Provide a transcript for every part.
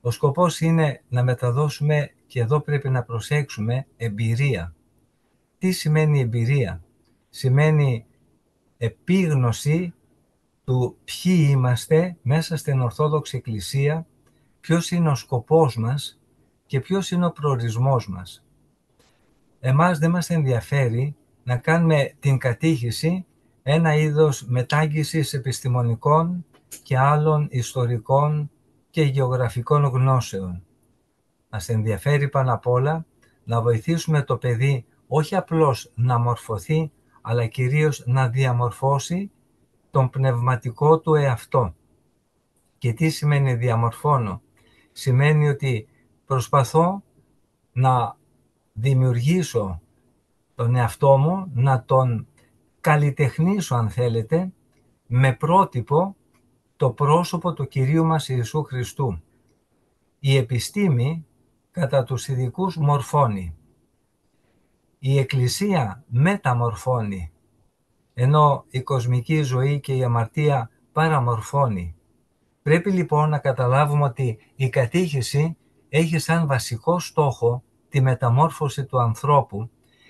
Ο σκοπός είναι να μεταδώσουμε, και εδώ πρέπει να προσέξουμε, εμπειρία. Τι σημαίνει εμπειρία? Σημαίνει επίγνωση του ποιοι είμαστε μέσα στην Ορθόδοξη Εκκλησία, ποιος είναι ο σκοπός μας και ποιος είναι ο προορισμός μας. Εμάς δεν μας ενδιαφέρει να κάνουμε την κατήχηση ένα είδος μετάγγισης επιστημονικών και άλλων ιστορικών και γεωγραφικών γνώσεων. Μας ενδιαφέρει πάνω απ' όλα να βοηθήσουμε το παιδί όχι απλώς να μορφωθεί, αλλά κυρίως να διαμορφώσει τον πνευματικό του εαυτό. Και τι σημαίνει διαμορφώνω? Σημαίνει ότι προσπαθώ να δημιουργήσω τον εαυτό μου, να τον καλλιτεχνήσω αν θέλετε, με πρότυπο το πρόσωπο του Κυρίου μας Ιησού Χριστού. Η επιστήμη κατά τους ειδικούς μορφώνει. Η Εκκλησία μεταμορφώνει, ενώ η κοσμική ζωή και η αμαρτία παραμορφώνει. Πρέπει λοιπόν να καταλάβουμε ότι η κατήχηση έχει σαν βασικό στόχο τη μεταμόρφωση του ανθρώπου,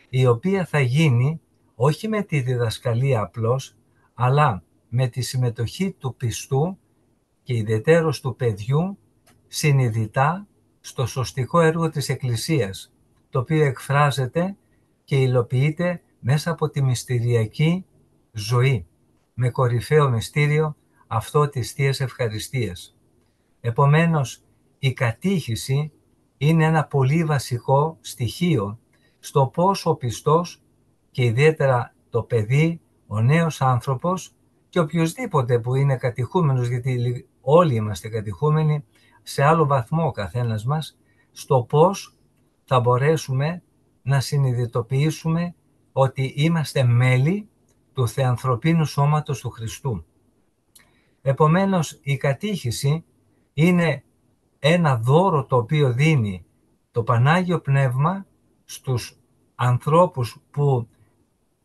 η οποία θα γίνει όχι με τη διδασκαλία απλώς, αλλά με τη συμμετοχή του πιστού και ιδιαιτέρως του παιδιού συνειδητά στο σωστικό έργο της Εκκλησίας, το οποίο εκφράζεται και υλοποιείται μέσα από τη μυστηριακή ζωή, με κορυφαίο μυστήριο αυτό της Θείας Ευχαριστίας. Επομένως, η κατήχηση είναι ένα πολύ βασικό στοιχείο στο πώς ο πιστός και ιδιαίτερα το παιδί, ο νέος άνθρωπος και οποιοσδήποτε που είναι κατηχούμενος, γιατί όλοι είμαστε κατηχούμενοι σε άλλο βαθμό ο καθένας μας, στο πώς θα μπορέσουμε να συνειδητοποιήσουμε ότι είμαστε μέλη του θεανθρωπίνου σώματος του Χριστού. Επομένως, η κατήχηση είναι ένα δώρο το οποίο δίνει το Πανάγιο Πνεύμα στους ανθρώπους που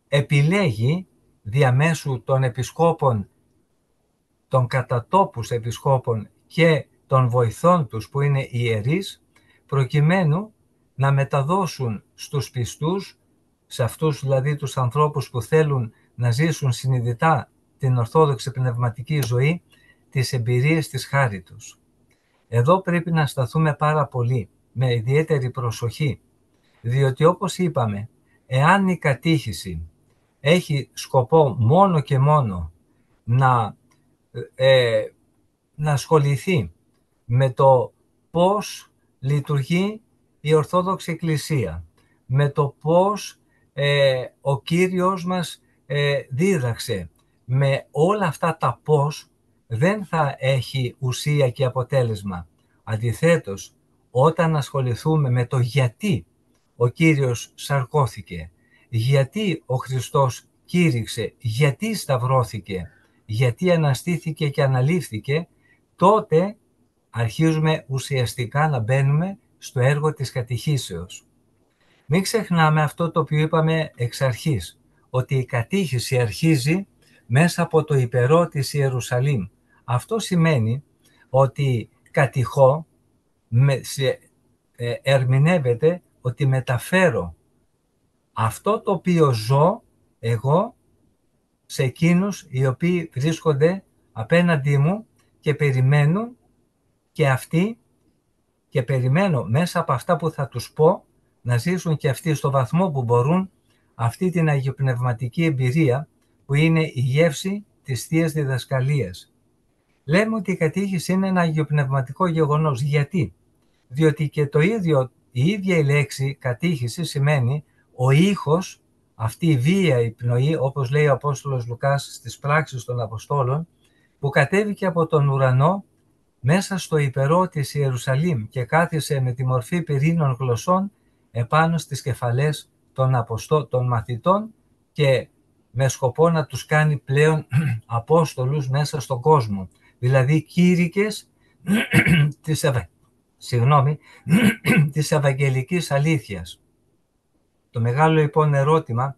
επιλέγει διαμέσου των επισκόπων, των κατατόπους επισκόπων και των βοηθών τους που είναι ιερείς, προκειμένου να μεταδώσουν στους πιστούς, σε αυτούς δηλαδή τους ανθρώπους που θέλουν να ζήσουν συνειδητά την ορθόδοξη πνευματική ζωή, τις εμπειρίες της χάριτος. Εδώ πρέπει να σταθούμε πάρα πολύ, με ιδιαίτερη προσοχή, διότι όπως είπαμε, εάν η κατήχηση έχει σκοπό μόνο και μόνο να ασχοληθεί με το πώς λειτουργεί η Ορθόδοξη Εκκλησία, με το πώς ο Κύριος μας δίδαξε, με όλα αυτά τα πώς, δεν θα έχει ουσία και αποτέλεσμα. Αντιθέτως, όταν ασχοληθούμε με το γιατί ο Κύριος σαρκώθηκε, γιατί ο Χριστός κήρυξε, γιατί σταυρώθηκε, γιατί αναστήθηκε και αναλήφθηκε, τότε αρχίζουμε ουσιαστικά να μπαίνουμε στο έργο της κατηχήσεως. Μην ξεχνάμε αυτό το οποίο είπαμε εξ αρχής, ότι η κατήχηση αρχίζει μέσα από το υπερό της Ιερουσαλήμ. Αυτό σημαίνει ότι κατηχώ, ερμηνεύεται ότι μεταφέρω αυτό το οποίο ζω εγώ σε εκείνους οι οποίοι βρίσκονται απέναντί μου και περιμένουν και αυτοί, και περιμένω μέσα από αυτά που θα τους πω να ζήσουν και αυτοί στο βαθμό που μπορούν αυτή την αγιοπνευματική εμπειρία που είναι η γεύση της Θείας Διδασκαλίας. Λέμε ότι η κατήχηση είναι ένα αγιοπνευματικό γεγονός. Γιατί? Διότι και η ίδια η λέξη κατήχηση σημαίνει ο ήχος, αυτή η βίαιη πνοή, όπως λέει ο Απόστολος Λουκάς στις πράξεις των Αποστόλων, που κατέβηκε από τον ουρανό μέσα στο υπερό της Ιερουσαλήμ και κάθισε με τη μορφή πυρήνων γλωσσών επάνω στις κεφαλές των μαθητών και με σκοπό να τους κάνει πλέον Απόστολους μέσα στον κόσμο. Δηλαδή κήρυκες της Ευαγγελικής αλήθειας. Το μεγάλο λοιπόν ερώτημα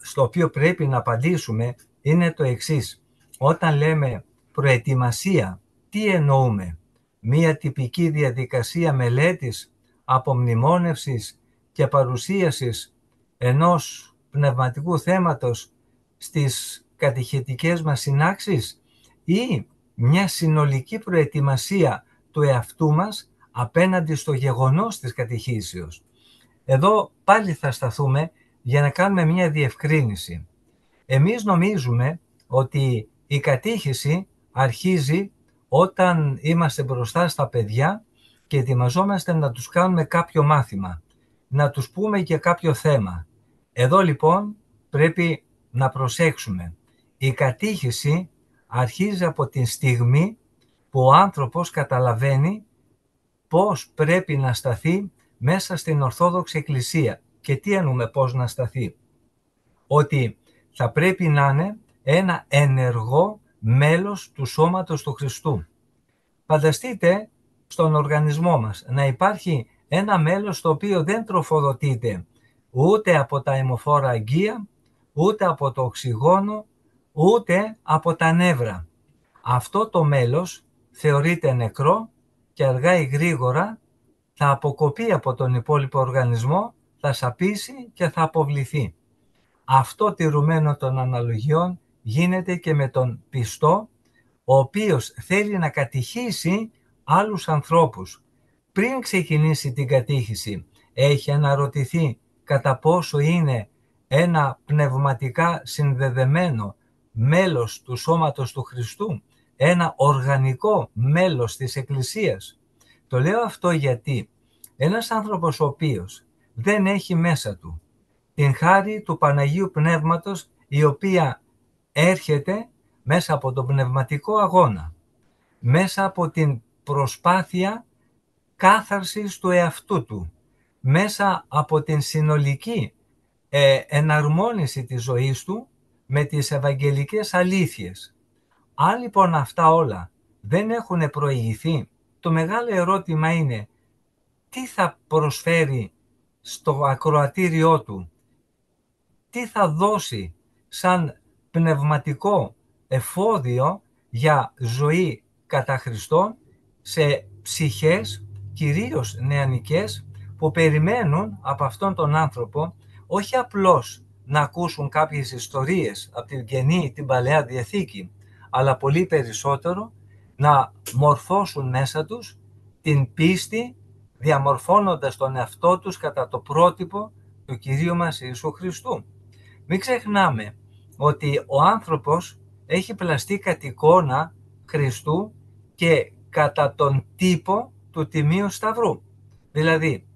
στο οποίο πρέπει να απαντήσουμε είναι το εξής. Όταν λέμε προετοιμασία Τι εννοούμε? Μία τυπική διαδικασία μελέτης, απομνημόνευσης και παρουσίασης ενός πνευματικού θέματος στις κατηχητικές μας συνάξεις ή μια συνολική προετοιμασία του εαυτού μας απέναντι στο γεγονός της κατηχήσεως? Εδώ πάλι θα σταθούμε για να κάνουμε μια διευκρίνηση. Εμείς νομίζουμε ότι η κατήχηση αρχίζει όταν είμαστε μπροστά στα παιδιά και ετοιμαζόμαστε να τους κάνουμε κάποιο μάθημα, να τους πούμε και κάποιο θέμα. Εδώ λοιπόν πρέπει να προσέξουμε. Η κατήχηση αρχίζει από την στιγμή που ο άνθρωπος καταλαβαίνει πώς πρέπει να σταθεί μέσα στην Ορθόδοξη Εκκλησία. Και τι εννοούμε πώς να σταθεί? Ότι θα πρέπει να είναι ένα ενεργό μέλος του σώματος του Χριστού. Φανταστείτε στον οργανισμό μας να υπάρχει ένα μέλος το οποίο δεν τροφοδοτείται ούτε από τα αιμοφόρα αγκία, ούτε από το οξυγόνο, ούτε από τα νεύρα. Αυτό το μέλος θεωρείται νεκρό και αργά ή γρήγορα θα αποκοπεί από τον υπόλοιπο οργανισμό, θα σαπίσει και θα αποβληθεί. Αυτό τηρουμένο των αναλογιών γίνεται και με τον πιστό, ο οποίος θέλει να κατηχήσει άλλους ανθρώπους. Πριν ξεκινήσει την κατήχηση, έχει αναρωτηθεί κατά πόσο είναι ένα πνευματικά συνδεδεμένο μέλος του σώματος του Χριστού, ένα οργανικό μέλος της Εκκλησίας. Το λέω αυτό γιατί ένας άνθρωπος ο οποίος δεν έχει μέσα του την χάρη του Παναγίου Πνεύματος, η οποία έρχεται μέσα από τον πνευματικό αγώνα, μέσα από την προσπάθεια κάθαρσης του εαυτού του, μέσα από την συνολική εναρμόνιση της ζωής του με τις ευαγγελικές αλήθειες. Αν λοιπόν αυτά όλα δεν έχουν προηγηθεί, το μεγάλο ερώτημα είναι τι θα προσφέρει στο ακροατήριό του, τι θα δώσει σαν πνευματικό εφόδιο για ζωή κατά Χριστόν σε ψυχές, κυρίως νεανικές, που περιμένουν από αυτόν τον άνθρωπο όχι απλώς να ακούσουν κάποιες ιστορίες από την Καινή, την Παλαιά Διαθήκη, αλλά πολύ περισσότερο να μορφώσουν μέσα τους την πίστη, διαμορφώνοντας τον εαυτό τους κατά το πρότυπο του Κυρίου μας Ιησού Χριστού. Μην ξεχνάμε ότι ο άνθρωπος έχει πλαστεί κατ' εικόνα Χριστού και κατά τον τύπο του Τιμίου Σταυρού. Δηλαδή,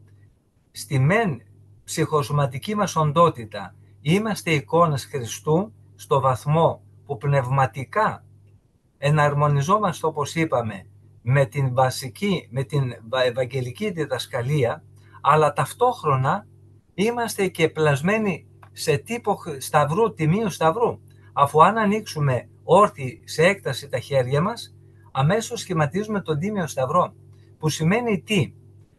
στη μεν ψυχοσωματική μας οντότητα είμαστε εικόνες Χριστού στο βαθμό που πνευματικά εναρμονιζόμαστε, όπως είπαμε, με την ευαγγελική διδασκαλία, αλλά ταυτόχρονα είμαστε και πλασμένοι σε τύπο σταυρού, Τιμίου Σταυρού. Αφού αν ανοίξουμε όρθιοι σε έκταση τα χέρια μας, αμέσως σχηματίζουμε τον Τίμιο Σταυρό. Που σημαίνει τι?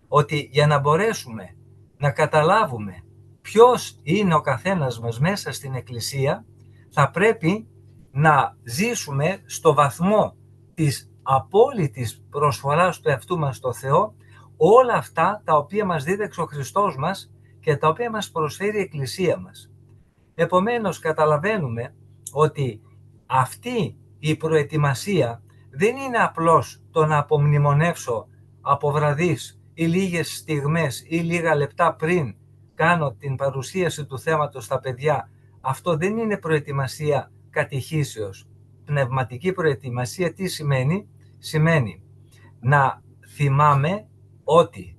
Ότι για να μπορέσουμε να καταλάβουμε ποιος είναι ο καθένας μας μέσα στην Εκκλησία, θα πρέπει να ζήσουμε στο βαθμό της απόλυτης προσφοράς του εαυτού μας στο Θεό όλα αυτά τα οποία μας δίδαξε ο Χριστός μας και τα οποία μας προσφέρει η Εκκλησία μας. Επομένως καταλαβαίνουμε ότι αυτή η προετοιμασία δεν είναι απλώς το να απομνημονεύσω από βραδείς ή λίγες στιγμές ή λίγα λεπτά πριν κάνω την παρουσίαση του θέματος στα παιδιά. Αυτό δεν είναι προετοιμασία κατηχήσεως. Πνευματική προετοιμασία τι σημαίνει? Σημαίνει να θυμάμαι ότι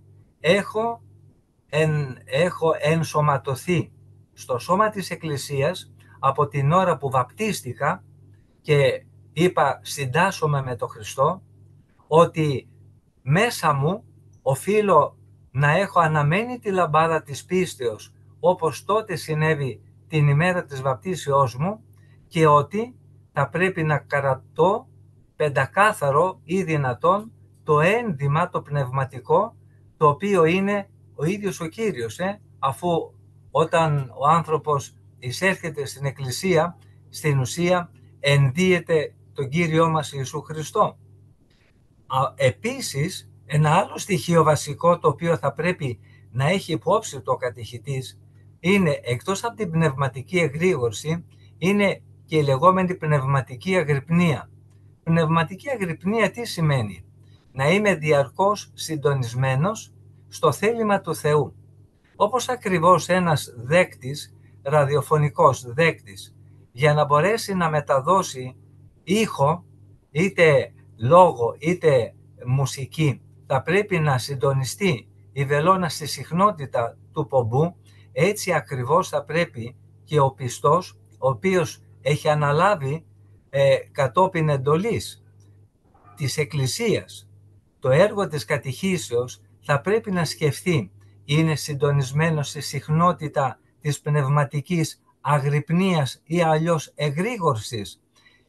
έχω ενσωματωθεί στο σώμα της Εκκλησίας από την ώρα που βαπτίστηκα και είπα συντάσσομαι με τον Χριστό, ότι μέσα μου οφείλω να έχω αναμένη τη λαμπάδα της πίστεως όπως τότε συνέβη την ημέρα της βαπτίσεώς μου και ότι θα πρέπει να κρατώ πεντακάθαρο ή δυνατόν το ένδυμα το πνευματικό, το οποίο είναι ο ίδιος ο Κύριος, αφού όταν ο άνθρωπος εισέρχεται στην Εκκλησία, στην ουσία ενδύεται τον Κύριό μας Ιησού Χριστό. Επίσης, ένα άλλο στοιχείο βασικό το οποίο θα πρέπει να έχει υπόψη το κατηχητής είναι, εκτός από την πνευματική εγρήγορση, είναι και η λεγόμενη πνευματική αγρυπνία. Πνευματική αγρυπνία τι σημαίνει? Να είμαι διαρκώς συντονισμένος στο θέλημα του Θεού. Όπως ακριβώς ένας δέκτης, ραδιοφωνικός δέκτης, για να μπορέσει να μεταδώσει ήχο, είτε λόγο είτε μουσική, θα πρέπει να συντονιστεί η βελόνα στη συχνότητα του πομπού, έτσι ακριβώς θα πρέπει και ο πιστός, ο οποίος έχει αναλάβει κατόπιν εντολής της Εκκλησίας το έργο της κατηχήσεως, θα πρέπει να σκεφτεί, είναι συντονισμένο στη συχνότητα της πνευματικής αγρυπνίας ή αλλιώς εγρήγορσης?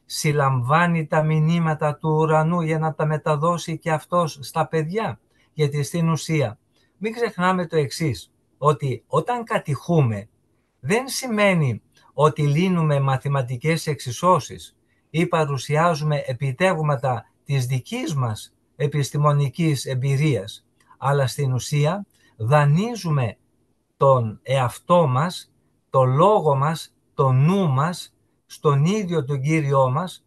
Συλλαμβάνει τα μηνύματα του ουρανού για να τα μεταδώσει και αυτός στα παιδιά? Γιατί στην ουσία μην ξεχνάμε το εξής, ότι όταν κατηχούμε δεν σημαίνει ότι λύνουμε μαθηματικές εξισώσεις ή παρουσιάζουμε επιτεύγματα της δικής μας επιστημονικής εμπειρίας, αλλά στην ουσία δανείζουμε τον εαυτό μας, το λόγο μας, το νου μας, στον ίδιο τον Κύριό μας,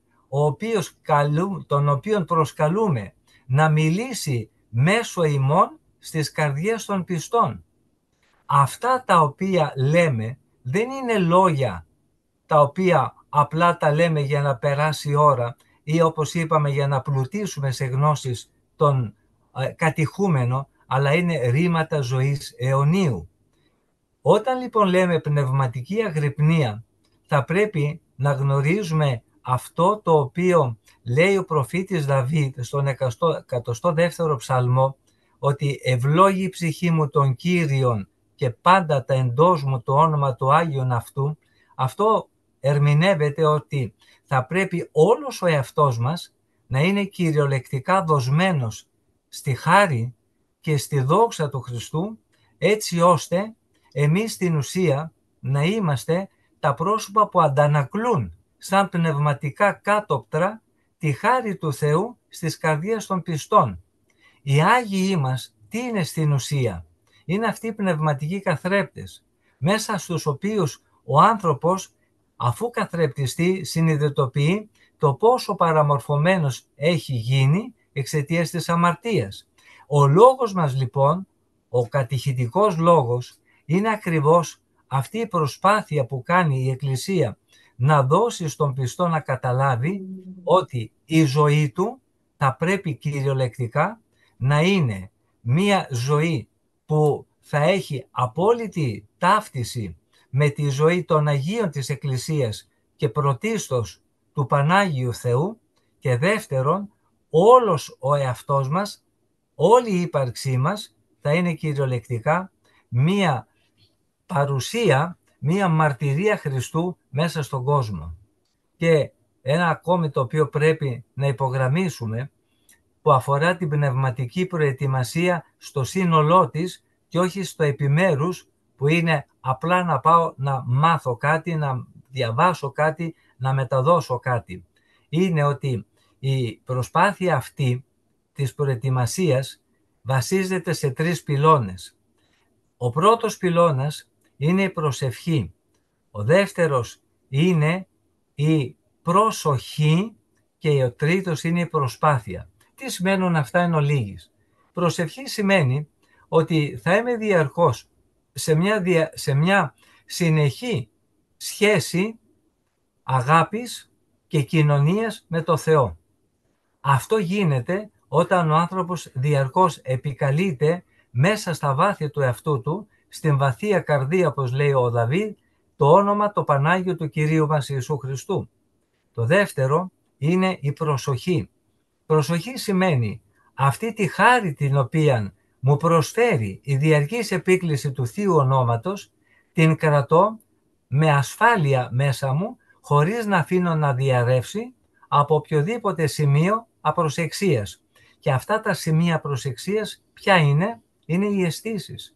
τον οποίον προσκαλούμε να μιλήσει μέσω ημών στις καρδιές των πιστών. Αυτά τα οποία λέμε δεν είναι λόγια τα οποία απλά τα λέμε για να περάσει η ώρα ή, όπως είπαμε, για να πλουτίσουμε σε γνώσεις τον κατηχούμενο, αλλά είναι ρήματα ζωής αιωνίου. Όταν λοιπόν λέμε πνευματική αγρυπνία, θα πρέπει να γνωρίζουμε αυτό το οποίο λέει ο προφήτης Δαβίδ στον 102ο ψαλμό, ότι ευλόγει η ψυχή μου τον Κύριον και πάντα τα εντός μου το όνομα του Άγιον αυτού. Αυτό ερμηνεύεται ότι θα πρέπει όλος ο εαυτός μας να είναι κυριολεκτικά δοσμένος στη χάρη και στη δόξα του Χριστού, έτσι ώστε εμείς στην ουσία να είμαστε τα πρόσωπα που αντανακλούν σαν πνευματικά κάτωπτρα τη χάρη του Θεού στις καρδιές των πιστών. Οι Άγιοι μας τι είναι στην ουσία? Είναι αυτοί οι πνευματικοί καθρέπτες, μέσα στους οποίους ο άνθρωπος, αφού καθρεπτιστεί, συνειδητοποιεί το πόσο παραμορφωμένος έχει γίνει εξαιτίας της αμαρτίας. Ο λόγος μας λοιπόν, ο κατηχητικός λόγος, είναι ακριβώς αυτή η προσπάθεια που κάνει η Εκκλησία να δώσει στον πιστό να καταλάβει ότι η ζωή του θα πρέπει κυριολεκτικά να είναι μία ζωή που θα έχει απόλυτη ταύτιση με τη ζωή των Αγίων της Εκκλησίας και πρωτίστως του Πανάγιου Θεού, και δεύτερον, όλος ο εαυτός μας, όλη η ύπαρξή μας θα είναι κυριολεκτικά μία παρουσία, μία μαρτυρία Χριστού μέσα στον κόσμο. Και ένα ακόμη το οποίο πρέπει να υπογραμμίσουμε, που αφορά την πνευματική προετοιμασία στο σύνολό της και όχι στο επιμέρους, που είναι απλά να πάω να μάθω κάτι, να διαβάσω κάτι, να μεταδώσω κάτι. Είναι ότι η προσπάθεια αυτή της προετοιμασίας βασίζεται σε 3 πυλώνες. Ο πρώτος πυλώνας είναι η προσευχή. Ο δεύτερος είναι η προσοχή και ο τρίτος είναι η προσπάθεια. Τι σημαίνουν αυτά εν ολίγης? Προσευχή σημαίνει ότι θα είμαι διαρκώς σε μια συνεχή σχέση αγάπης και κοινωνίας με το Θεό. Αυτό γίνεται όταν ο άνθρωπος διαρκώς επικαλείται μέσα στα βάθη του εαυτού του, στην βαθία καρδία, όπως λέει ο Δαβίδ, το όνομα το Πανάγιο του Κυρίου μας Ιησού Χριστού. Το δεύτερο είναι η προσοχή. Προσοχή σημαίνει αυτή τη χάρη την οποία μου προσφέρει η διαρκής επίκληση του Θείου Ονόματος, την κρατώ με ασφάλεια μέσα μου, χωρίς να αφήνω να διαρρεύσει από οποιοδήποτε σημείο απροσεξίας. Και αυτά τα σημεία προσεξίας ποια είναι? Είναι οι αισθήσεις,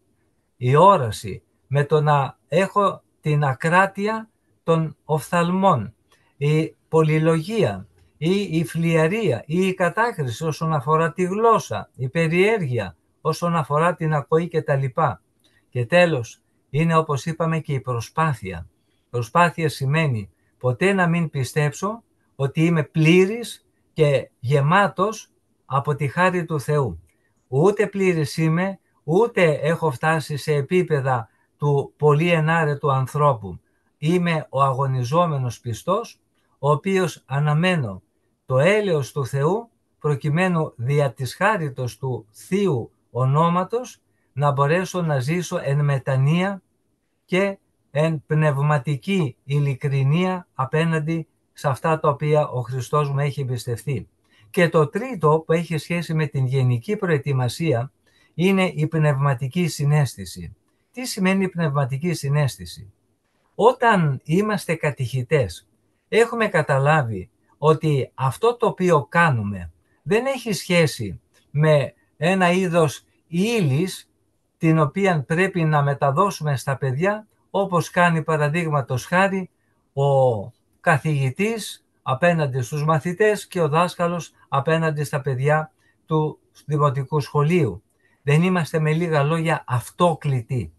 η όραση, με το να έχω την ακράτεια των οφθαλμών, η πολυλογία, ή η φλιαρία ή η κατάκριση όσον αφορά τη γλώσσα, η περιέργεια όσον αφορά την ακοή κτλ. Και τέλος, είναι όπως είπαμε και η προσπάθεια. Προσπάθεια σημαίνει ποτέ να μην πιστέψω ότι είμαι πλήρης και γεμάτος από τη χάρη του Θεού. Ούτε πλήρης είμαι, ούτε έχω φτάσει σε επίπεδα του πολύ ενάρετου ανθρώπου. Είμαι ο αγωνιζόμενος πιστός, ο οποίος αναμένω το έλεος του Θεού, προκειμένου δια της χάριτος του Θείου ονόματος να μπορέσω να ζήσω εν μετανία και εν πνευματική ειλικρινία απέναντι σε αυτά τα οποία ο Χριστός μου έχει εμπιστευτεί. Και το τρίτο που έχει σχέση με την γενική προετοιμασία είναι η πνευματική συναίσθηση. Τι σημαίνει η πνευματική συναίσθηση? Όταν είμαστε κατηχητές, έχουμε καταλάβει ότι αυτό το οποίο κάνουμε δεν έχει σχέση με ένα είδος ύλης την οποία πρέπει να μεταδώσουμε στα παιδιά, όπως κάνει παραδείγματος χάρη ο καθηγητής απέναντι στους μαθητές και ο δάσκαλος απέναντι στα παιδιά του δημοτικού σχολείου. Δεν είμαστε, με λίγα λόγια, αυτόκλητοι.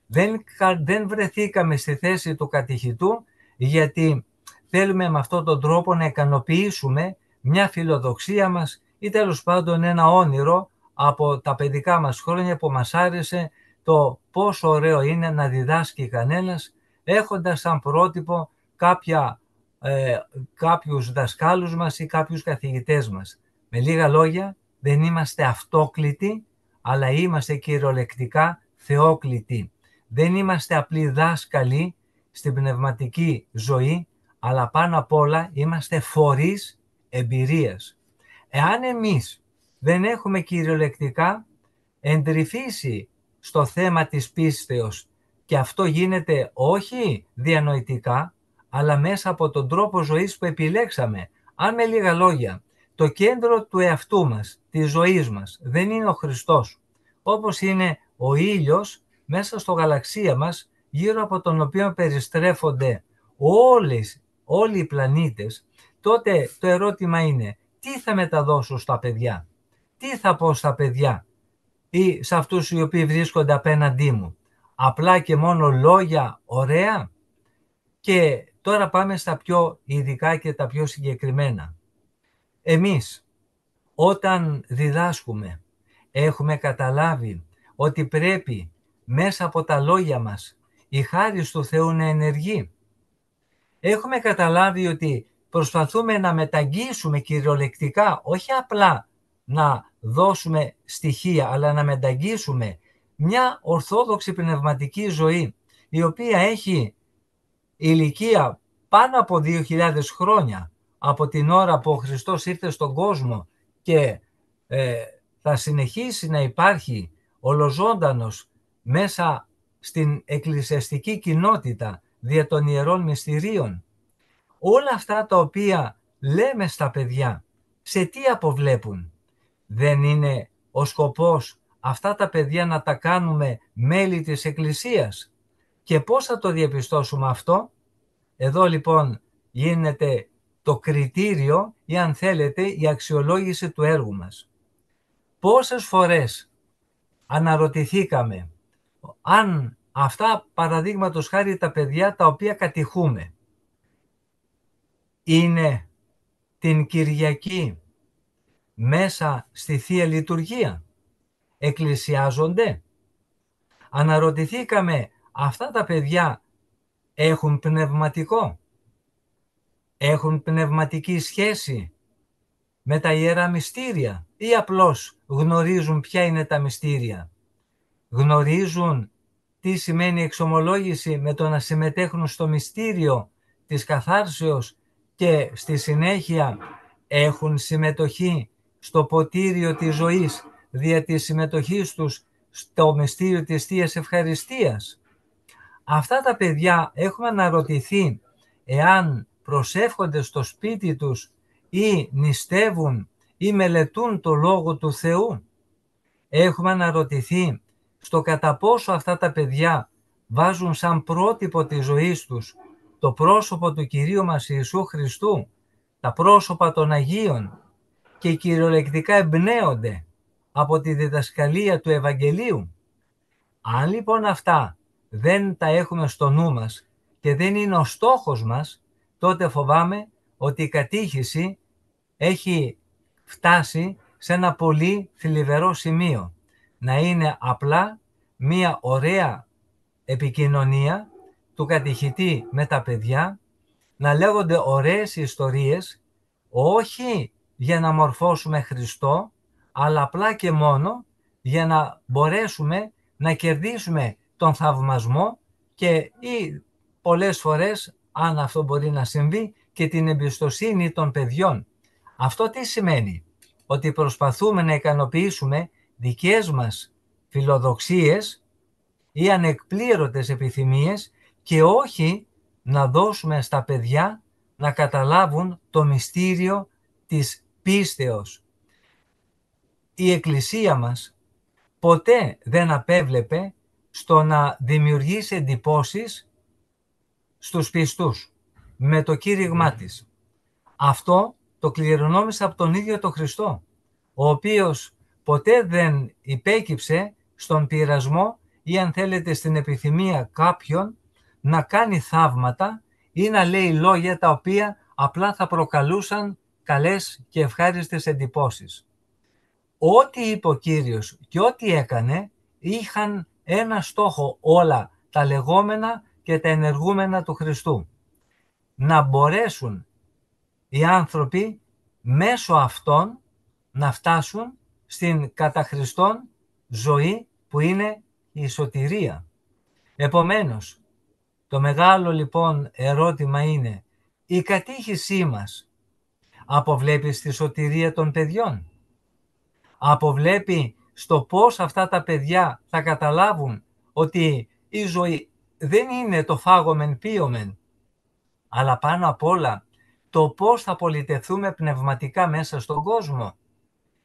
Δεν βρεθήκαμε στη θέση του κατηχητού γιατί θέλουμε με αυτόν τον τρόπο να ικανοποιήσουμε μια φιλοδοξία μας ή τέλος πάντων ένα όνειρο από τα παιδικά μας χρόνια που μας άρεσε το πόσο ωραίο είναι να διδάσκει κανένας έχοντας σαν πρότυπο κάποιους δασκάλους μας ή κάποιους καθηγητές μας. Με λίγα λόγια, δεν είμαστε αυτόκλητοι, αλλά είμαστε κυριολεκτικά θεόκλητοι. Δεν είμαστε απλοί δάσκαλοι στην πνευματική ζωή, αλλά πάνω απ' όλα είμαστε φορείς εμπειρίας. Εάν εμείς δεν έχουμε κυριολεκτικά εντρυφήσει στο θέμα της πίστεως και αυτό γίνεται όχι διανοητικά, αλλά μέσα από τον τρόπο ζωής που επιλέξαμε. Αν με λίγα λόγια, το κέντρο του εαυτού μας, της ζωής μας, δεν είναι ο Χριστός, όπως είναι ο ήλιος μέσα στο γαλαξία μας, γύρω από τον οποίο περιστρέφονται όλοι οι πλανήτες, τότε το ερώτημα είναι τι θα μεταδώσω στα παιδιά, τι θα πω στα παιδιά ή σε αυτούς οι οποίοι βρίσκονται απέναντί μου, απλά και μόνο λόγια ωραία? Και τώρα πάμε στα πιο ειδικά και τα πιο συγκεκριμένα. Εμείς όταν διδάσκουμε έχουμε καταλάβει ότι πρέπει μέσα από τα λόγια μας η χάρις του Θεού να ενεργεί. Έχουμε καταλάβει ότι προσπαθούμε να μεταγγίσουμε κυριολεκτικά, όχι απλά να δώσουμε στοιχεία, αλλά να μεταγγίσουμε μια ορθόδοξη πνευματική ζωή, η οποία έχει ηλικία πάνω από 2.000 χρόνια από την ώρα που ο Χριστός ήρθε στον κόσμο και θα συνεχίσει να υπάρχει ολοζώντανος μέσα στην εκκλησιαστική κοινότητα δια των Ιερών Μυστηρίων. Όλα αυτά τα οποία λέμε στα παιδιά, σε τι αποβλέπουν? Δεν είναι ο σκοπός αυτά τα παιδιά να τα κάνουμε μέλη της Εκκλησίας? Και πώς θα το διαπιστώσουμε αυτό? Εδώ λοιπόν γίνεται το κριτήριο ή αν θέλετε η αξιολόγηση του έργου μας. Πόσες φορές αναρωτηθήκαμε αν αυτά παραδείγματος χάρη τα παιδιά τα οποία κατηχούμε είναι την Κυριακή μέσα στη Θεία Λειτουργία, εκκλησιάζονται? Αναρωτηθήκαμε αυτά τα παιδιά έχουν πνευματικό, έχουν πνευματική σχέση με τα Ιερά Μυστήρια ή απλώς γνωρίζουν ποια είναι τα μυστήρια? Γνωρίζουν τι σημαίνει εξομολόγηση με το να συμμετέχουν στο μυστήριο της καθάρσεως και στη συνέχεια έχουν συμμετοχή στο ποτήριο της ζωής δια της συμμετοχής τους στο μυστήριο της Θείας Ευχαριστίας? Αυτά τα παιδιά έχουμε αναρωτηθεί εάν προσεύχονται στο σπίτι τους ή νηστεύουν ή μελετούν το Λόγο του Θεού? Έχουμε αναρωτηθεί στο κατά πόσο αυτά τα παιδιά βάζουν σαν πρότυπο της ζωής τους το πρόσωπο του Κυρίου μας Ιησού Χριστού, τα πρόσωπα των Αγίων και κυριολεκτικά εμπνέονται από τη διδασκαλία του Ευαγγελίου. Αν λοιπόν αυτά δεν τα έχουμε στο νου μας και δεν είναι ο στόχος μας, τότε φοβάμαι ότι η κατήχηση έχει φτάσει σε ένα πολύ θλιβερό σημείο. Να είναι απλά μία ωραία επικοινωνία του κατηχητή με τα παιδιά, να λέγονται ωραίες ιστορίες, όχι για να μορφώσουμε Χριστό, αλλά απλά και μόνο για να μπορέσουμε να κερδίσουμε τον θαυμασμό και ή πολλές φορές, αν αυτό μπορεί να συμβεί, και την εμπιστοσύνη των παιδιών. Αυτό τι σημαίνει? Ότι προσπαθούμε να ικανοποιήσουμε δικές μας φιλοδοξίες ή ανεκπλήρωτες επιθυμίες και όχι να δώσουμε στα παιδιά να καταλάβουν το μυστήριο της πίστεως. Η Εκκλησία μας ποτέ δεν απέβλεπε στο να δημιουργήσει εντυπώσεις στους πιστούς με το κήρυγμά της. Αυτό το κληρονόμησε από τον ίδιο τον Χριστό, ο οποίος ποτέ δεν υπέκυψε στον πειρασμό ή, αν θέλετε, στην επιθυμία κάποιον να κάνει θαύματα ή να λέει λόγια τα οποία απλά θα προκαλούσαν καλές και ευχάριστες εντυπώσεις. Ό,τι είπε ο Κύριος και ό,τι έκανε είχαν ένα στόχο όλα τα λεγόμενα και τα ενεργούμενα του Χριστού. Να μπορέσουν οι άνθρωποι μέσω αυτών να φτάσουν στην κατά Χριστόν ζωή που είναι η σωτηρία. Επομένως, το μεγάλο λοιπόν ερώτημα είναι, η κατήχησή μας αποβλέπει στη σωτηρία των παιδιών? Αποβλέπει στο πώς αυτά τα παιδιά θα καταλάβουν ότι η ζωή δεν είναι το φάγομεν πίωμεν, αλλά πάνω απ' όλα το πώς θα πολιτευθούμε πνευματικά μέσα στον κόσμο.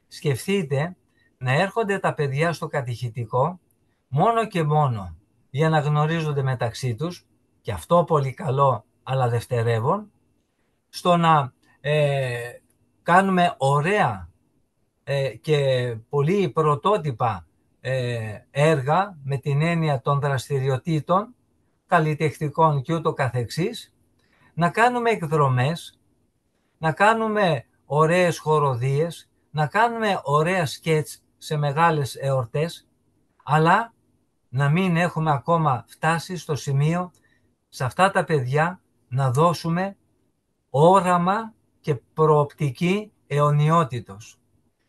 Σκεφτείτε να έρχονται τα παιδιά στο κατηχητικό μόνο και μόνο για να γνωρίζονται μεταξύ τους, και αυτό πολύ καλό αλλά δευτερεύον, στο να κάνουμε ωραία και πολύ πρωτότυπα έργα με την έννοια των δραστηριοτήτων, καλλιτεχνικών και ούτω καθεξής, να κάνουμε εκδρομές, να κάνουμε ωραίες χοροδίες, να κάνουμε ωραία σκέτς σε μεγάλες εορτές, αλλά να μην έχουμε ακόμα φτάσει στο σημείο σε αυτά τα παιδιά να δώσουμε όραμα και προοπτική αιωνιότητος.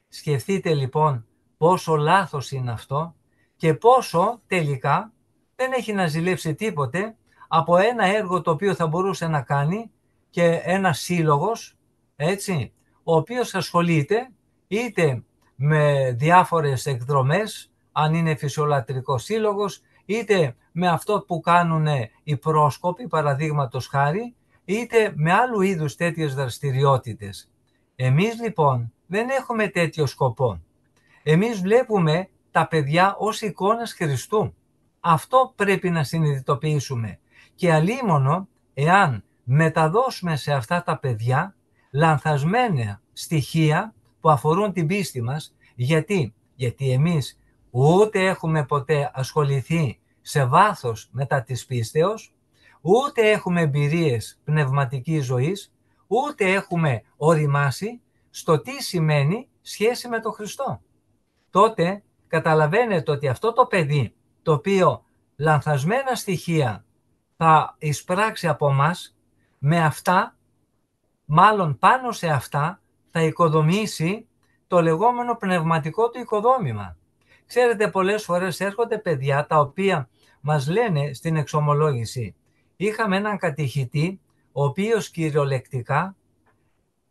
Σκεφτείτε λοιπόν πόσο λάθος είναι αυτό και πόσο τελικά δεν έχει να ζηλέψει τίποτε από ένα έργο το οποίο θα μπορούσε να κάνει και ένας σύλλογος, έτσι, ο οποίος ασχολείται είτε με διάφορες εκδρομές, αν είναι φυσιολατρικός σύλλογος, είτε με αυτό που κάνουν οι πρόσκοποι, παραδείγματος χάρη, είτε με άλλου είδους τέτοιες δραστηριότητες. Εμείς λοιπόν δεν έχουμε τέτοιο σκοπό. Εμείς βλέπουμε τα παιδιά ως εικόνες Χριστού. Αυτό πρέπει να συνειδητοποιήσουμε. Και αλίμονο εάν μεταδώσουμε σε αυτά τα παιδιά λανθασμένα στοιχεία που αφορούν την πίστη μας. Γιατί εμείς ούτε έχουμε ποτέ ασχοληθεί σε βάθος μετά της πίστεως, ούτε έχουμε εμπειρίες πνευματικής ζωής, ούτε έχουμε οριμάσει στο τι σημαίνει σχέση με τον Χριστό. Τότε καταλαβαίνετε ότι αυτό το παιδί, το οποίο λανθασμένα στοιχεία θα εισπράξει από μας, με αυτά, μάλλον πάνω σε αυτά, θα οικοδομήσει το λεγόμενο πνευματικό του οικοδόμημα. Ξέρετε, πολλές φορές έρχονται παιδιά τα οποία μας λένε στην εξομολόγηση, είχαμε έναν κατηχητή ο οποίος κυριολεκτικά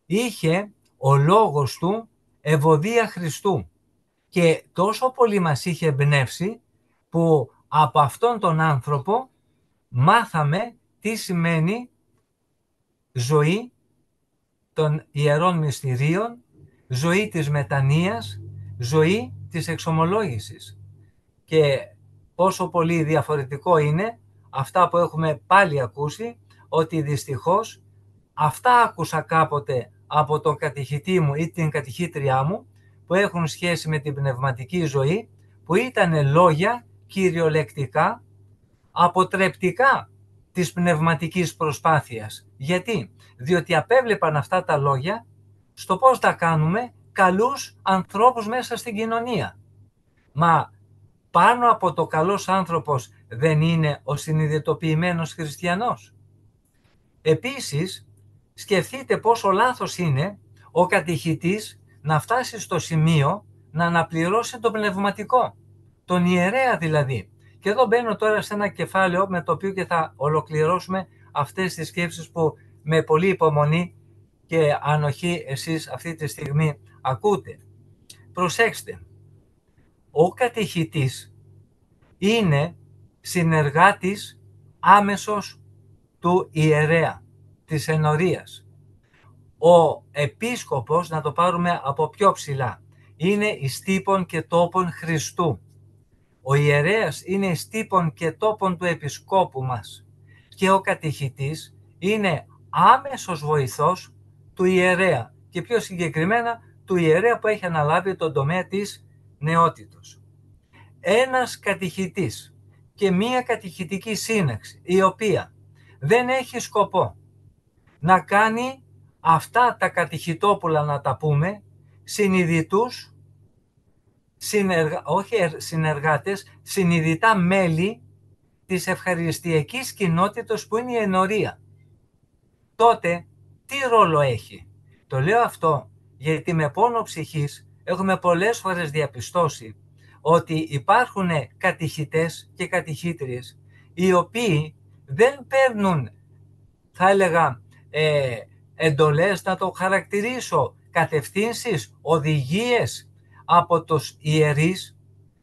είχε ο λόγος του ευωδία Χριστού και τόσο πολύ μας είχε εμπνεύσει που από αυτόν τον άνθρωπο μάθαμε τι σημαίνει ζωή των ιερών μυστηρίων, ζωή της μετανοίας, ζωή της εξομολόγησης. Και πόσο πολύ διαφορετικό είναι αυτά που έχουμε πάλι ακούσει, ότι δυστυχώς Αυτά άκουσα κάποτε από τον κατηχητή μου ή την κατηχήτριά μου, που έχουν σχέση με την πνευματική ζωή, που ήταν λόγια κυριολεκτικά αποτρεπτικά της πνευματικής προσπάθειας. Γιατί? Διότι απέβλεπαν αυτά τα λόγια στο πώς θα κάνουμε καλούς ανθρώπους μέσα στην κοινωνία. Μα πάνω από το καλός άνθρωπος δεν είναι ο συνειδητοποιημένος χριστιανός? Επίσης, σκεφτείτε πόσο λάθος είναι ο κατηχητής να φτάσει στο σημείο να αναπληρώσει το πνευματικό, τον ιερέα δηλαδή. Και εδώ μπαίνω τώρα σε ένα κεφάλαιο με το οποίο και θα ολοκληρώσουμε αυτές τις σκέψεις που με πολύ υπομονή και ανοχή εσείς αυτή τη στιγμή ακούτε. Προσέξτε, ο κατηχητής είναι συνεργάτης άμεσος του ιερέα, της ενορίας. Ο επίσκοπος, να το πάρουμε από πιο ψηλά, είναι εις τύπων και τόπων Χριστού. Ο ιερέας είναι εις τύπων και τόπων του επισκόπου μας. Και ο κατηχητής είναι άμεσος βοηθός του ιερέα και πιο συγκεκριμένα του ιερέα που έχει αναλάβει τον τομέα της νεότητος. Ένας κατηχητής και μία κατηχητική σύναξη η οποία δεν έχει σκοπό να κάνει αυτά τα κατηχητόπουλα, να τα πούμε, συνειδητούς, όχι συνεργάτες, συνειδητά μέλη της ευχαριστιακής κοινότητας που είναι η ενορία, τότε τι ρόλο έχει? Το λέω αυτό γιατί με πόνο ψυχής έχουμε πολλές φορές διαπιστώσει ότι υπάρχουν κατηχητές και κατηχήτριες οι οποίοι δεν παίρνουν, θα έλεγα, εντολές, να το χαρακτηρίσω, κατευθύνσεις, οδηγίες από τους ιερείς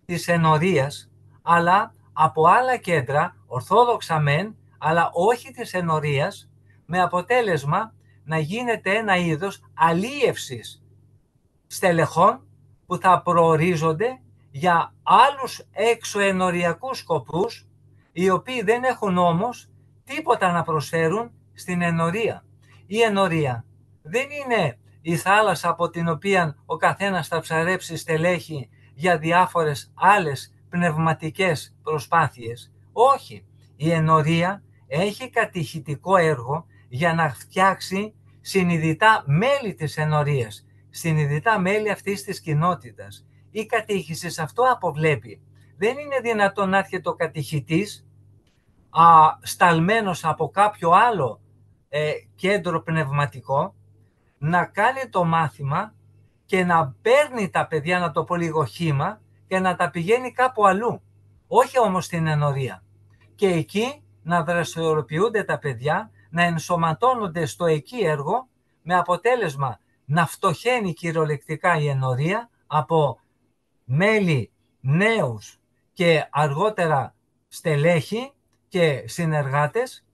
της ενορίας, αλλά από άλλα κέντρα, ορθόδοξα μεν, αλλά όχι της ενορίας, με αποτέλεσμα να γίνεται ένα είδος αλίευσης στελεχών που θα προορίζονται για άλλους εξωενοριακούς σκοπούς, οι οποίοι δεν έχουν όμως τίποτα να προσφέρουν στην ενορία. Η ενορία δεν είναι η θάλασσα από την οποία ο καθένας θα ψαρέψει στελέχη για διάφορες άλλες πνευματικές προσπάθειες. Όχι, η ενορία έχει κατηχητικό έργο για να φτιάξει συνειδητά μέλη της ενορίας, συνειδητά μέλη αυτής της κοινότητας. Η κατήχηση σε αυτό αποβλέπει. Δεν είναι δυνατόν να έρχεται ο κατηχητής σταλμένος από κάποιο άλλο κέντρο πνευματικό, να κάνει το μάθημα και να παίρνει τα παιδιά, να το πω λίγο χύμα, και να τα πηγαίνει κάπου αλλού, όχι όμως στην ενορία. Και εκεί να δραστηριοποιούνται τα παιδιά, να ενσωματώνονται στο εκεί έργο, με αποτέλεσμα να φτωχαίνει κυριολεκτικά η ενορία από μέλη νέους και αργότερα στελέχη και συνεργάτες,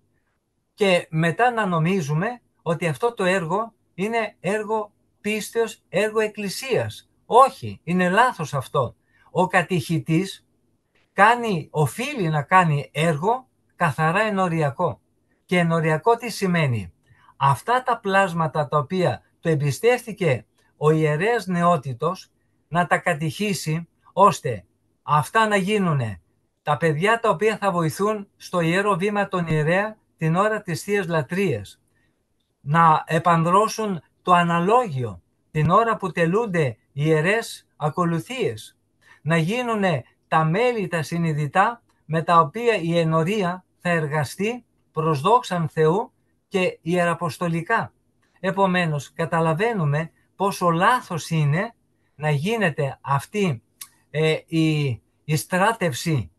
και μετά να νομίζουμε ότι αυτό το έργο είναι έργο πίστεως, έργο εκκλησίας. Όχι, είναι λάθος αυτό. Ο κατηχητής οφείλει να κάνει έργο καθαρά ενοριακό. Και ενοριακό τι σημαίνει? Αυτά τα πλάσματα τα οποία το εμπιστεύτηκε ο ιερέας νεότητος να τα κατηχήσει, ώστε αυτά να γίνουν τα παιδιά τα οποία θα βοηθούν στο ιερό βήμα τον ιερέα την ώρα της Θείας Λατρείας, να επανδρώσουν το αναλόγιο την ώρα που τελούνται ιερές ακολουθίες, να γίνουν τα μέλη τα συνειδητά με τα οποία η ενορία θα εργαστεί προς δόξαν Θεού και ιεραποστολικά. Επομένως, καταλαβαίνουμε πόσο λάθος είναι να γίνεται αυτή η στράτευση,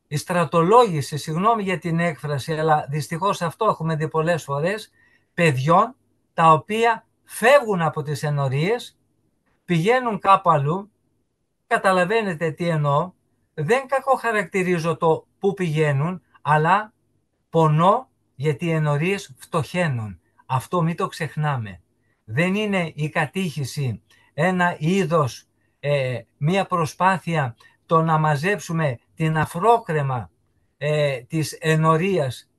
η στρατολόγηση, συγγνώμη για την έκφραση, αλλά δυστυχώς αυτό έχουμε δει πολλές φορές, παιδιών τα οποία φεύγουν από τις ενορίες, πηγαίνουν κάπου αλλού. Καταλαβαίνετε τι εννοώ? Δεν κακοχαρακτηρίζω το που πηγαίνουν, αλλά πονώ γιατί οι ενορίες φτωχαίνουν. Αυτό μην το ξεχνάμε. Δεν είναι η κατήχηση ένα είδος, μία προσπάθεια το να μαζέψουμε την αφρόκρεμα της ενορίας,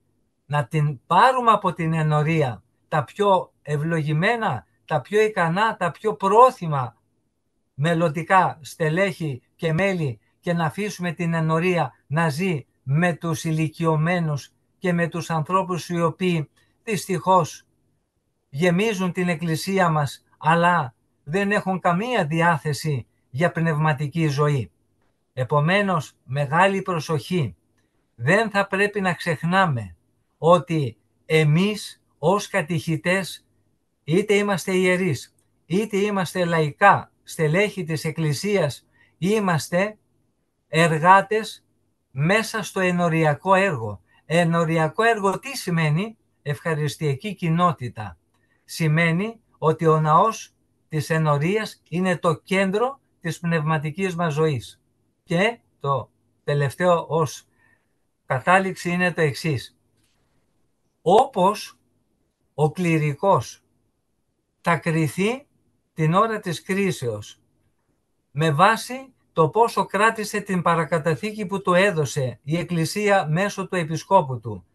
να την πάρουμε από την ενορία τα πιο ευλογημένα, τα πιο ικανά, τα πιο πρόθυμα μελλοντικά στελέχη και μέλη και να αφήσουμε την ενορία να ζει με τους ηλικιωμένους και με τους ανθρώπους οι οποίοι δυστυχώς γεμίζουν την εκκλησία μας αλλά δεν έχουν καμία διάθεση για πνευματική ζωή. Επομένως, μεγάλη προσοχή. Δεν θα πρέπει να ξεχνάμε ότι εμείς ως κατηχητές, είτε είμαστε ιερείς, είτε είμαστε λαϊκά στελέχη της Εκκλησίας, είμαστε εργάτες μέσα στο ενοριακό έργο. Ενοριακό έργο τι σημαίνει? Ευχαριστιακή κοινότητα. Σημαίνει ότι ο ναός της ενορίας είναι το κέντρο της πνευματικής μας ζωής. Και το τελευταίο ως κατάληξη είναι το εξής. Όπως ο κληρικός θα κριθεί την ώρα της κρίσεως με βάση το πόσο κράτησε την παρακαταθήκη που του έδωσε η Εκκλησία μέσω του Επισκόπου του,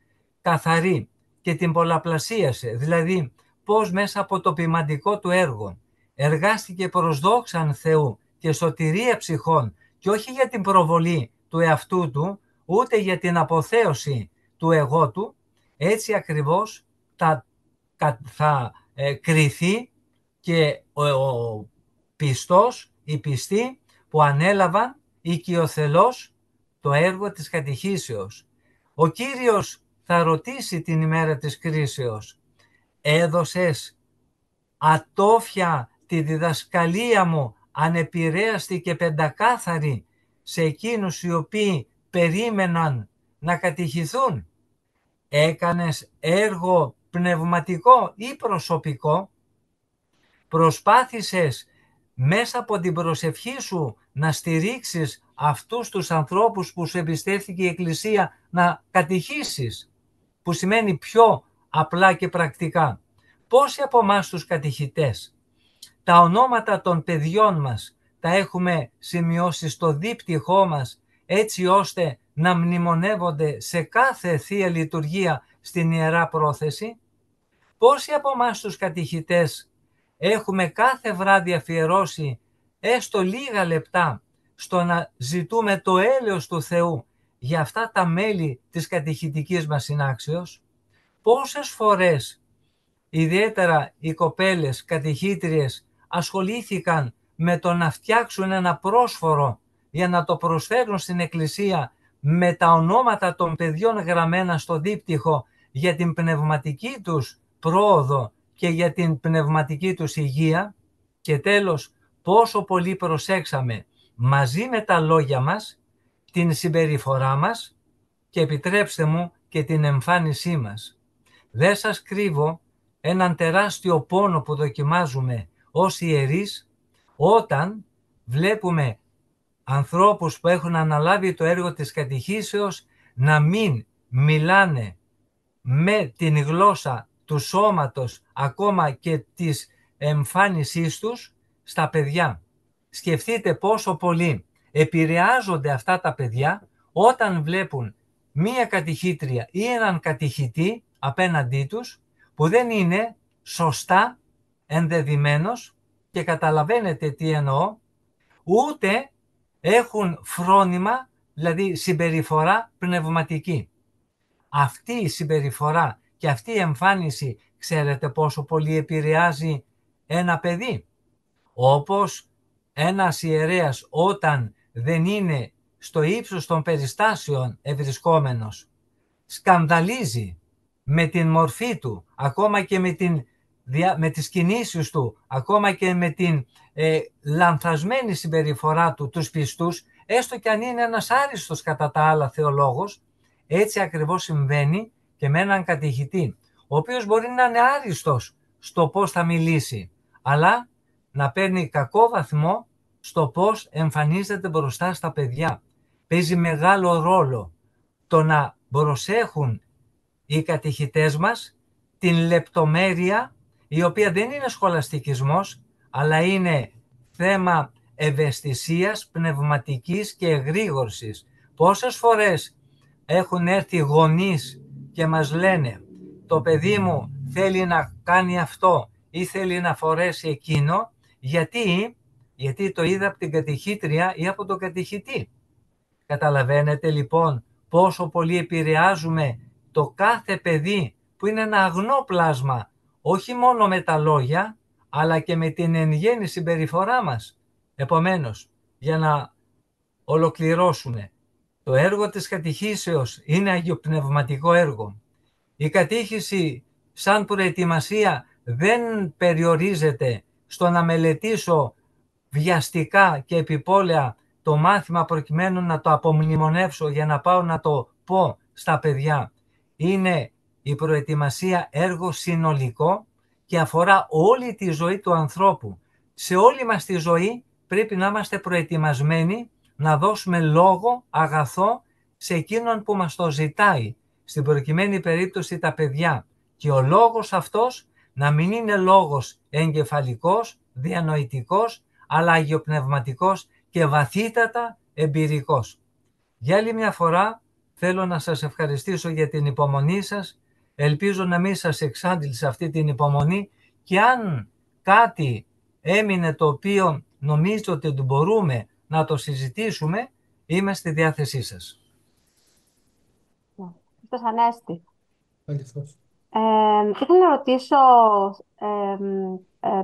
καθαρή, και την πολλαπλασίασε, δηλαδή πώς μέσα από το ποιμαντικό του έργο εργάστηκε προς δόξαν Θεού και σωτηρία ψυχών και όχι για την προβολή του εαυτού του, ούτε για την αποθέωση του εγώ του, έτσι ακριβώς θα κριθεί και ο πιστός, οι πιστοί που ανέλαβαν οικειοθελώς το έργο της κατηχήσεως. Ο Κύριος θα ρωτήσει την ημέρα της κρίσεως, έδωσες ατόφια τη διδασκαλία μου ανεπηρέαστη και πεντακάθαρη σε εκείνους οι οποίοι περίμεναν να κατηχηθούν? Έκανες έργο πνευματικό ή προσωπικό? Προσπάθησες μέσα από την προσευχή σου να στηρίξεις αυτούς τους ανθρώπους που σου εμπιστεύτηκε η Εκκλησία να κατηχήσεις, που σημαίνει πιο απλά και πρακτικά? Πόσοι από εμάς τους κατηχητές τα ονόματα των παιδιών μας τα έχουμε σημειώσει στο δίπτυχό μας, έτσι ώστε να μνημονεύονται σε κάθε Θεία Λειτουργία στην Ιερά Πρόθεση? Πόσοι από εμάς τους κατηχητές έχουμε κάθε βράδυ αφιερώσει έστω λίγα λεπτά στο να ζητούμε το έλεος του Θεού για αυτά τα μέλη της κατηχητικής μας συνάξεως? Πόσες φορές, ιδιαίτερα οι κοπέλες κατηχήτριες, ασχολήθηκαν με το να φτιάξουν ένα πρόσφορο για να το προσφέρουν στην Εκκλησία με τα ονόματα των παιδιών γραμμένα στο δίπτυχο για την πνευματική τους πρόοδο και για την πνευματική τους υγεία? Και τέλος, πόσο πολύ προσέξαμε μαζί με τα λόγια μας, την συμπεριφορά μας και, επιτρέψτε μου, και την εμφάνισή μας. Δεν σας κρύβω έναν τεράστιο πόνο που δοκιμάζουμε ως ιερείς όταν βλέπουμε ανθρώπους που έχουν αναλάβει το έργο της κατηχήσεως να μην μιλάνε με την γλώσσα του σώματος, ακόμα και της εμφάνισής τους, στα παιδιά. Σκεφτείτε πόσο πολύ επηρεάζονται αυτά τα παιδιά όταν βλέπουν μία κατηχήτρια ή έναν κατηχητή απέναντί τους που δεν είναι σωστά ενδεδειμένος, και καταλαβαίνετε τι εννοώ, ούτε έχουν φρόνημα, δηλαδή συμπεριφορά πνευματική. Αυτή η συμπεριφορά και αυτή η εμφάνιση, ξέρετε πόσο πολύ επηρεάζει ένα παιδί? Όπως ένας ιερέας όταν δεν είναι στο ύψος των περιστάσεων ευρισκόμενος, σκανδαλίζει με την μορφή του, ακόμα και με τις κινήσεις του, ακόμα και με την λανθασμένη συμπεριφορά του τους πιστούς, έστω και αν είναι ένας άριστος κατά τα άλλα θεολόγος. Έτσι ακριβώς συμβαίνει και με έναν κατηχητή, ο οποίος μπορεί να είναι άριστος στο πώς θα μιλήσει, αλλά να παίρνει κακό βαθμό στο πώς εμφανίζεται μπροστά στα παιδιά. Παίζει μεγάλο ρόλο το να προσέχουν οι κατηχητές μας την λεπτομέρεια, η οποία δεν είναι σχολαστικισμός, αλλά είναι θέμα ευαισθησίας πνευματικής και εγρήγορσης. Πόσες φορές έχουν έρθει γονείς και μας λένε, το παιδί μου θέλει να κάνει αυτό ή θέλει να φορέσει εκείνο, γιατί το είδα από την κατηχήτρια ή από τον κατηχητή. Καταλαβαίνετε λοιπόν πόσο πολύ επηρεάζουμε το κάθε παιδί που είναι ένα αγνό πλάσμα, όχι μόνο με τα λόγια, αλλά και με την εν γέννη συμπεριφορά μας. Επομένως, για να ολοκληρώσουμε, το έργο της κατηχήσεως είναι αγιοπνευματικό έργο. Η κατήχηση σαν προετοιμασία δεν περιορίζεται στο να μελετήσω βιαστικά και επιπόλαια το μάθημα προκειμένου να το απομνημονεύσω για να πάω να το πω στα παιδιά. Είναι η προετοιμασία έργο συνολικό και αφορά όλη τη ζωή του ανθρώπου. Σε όλη μας τη ζωή πρέπει να είμαστε προετοιμασμένοι να δώσουμε λόγο, αγαθό, σε εκείνον που μας το ζητάει, στην προκειμένη περίπτωση τα παιδιά. Και ο λόγος αυτός να μην είναι λόγος εγκεφαλικός, διανοητικός, αλλά αγιοπνευματικός και βαθύτατα εμπειρικός. Για άλλη μια φορά θέλω να σας ευχαριστήσω για την υπομονή σας. Ελπίζω να μην σας εξάντλησα αυτή την υπομονή και αν κάτι έμεινε το οποίο νομίζω ότι μπορούμε να το συζητήσουμε, είμαι στη διάθεσή σας. Χριστός Ανέστη. Ήθελα να ρωτήσω,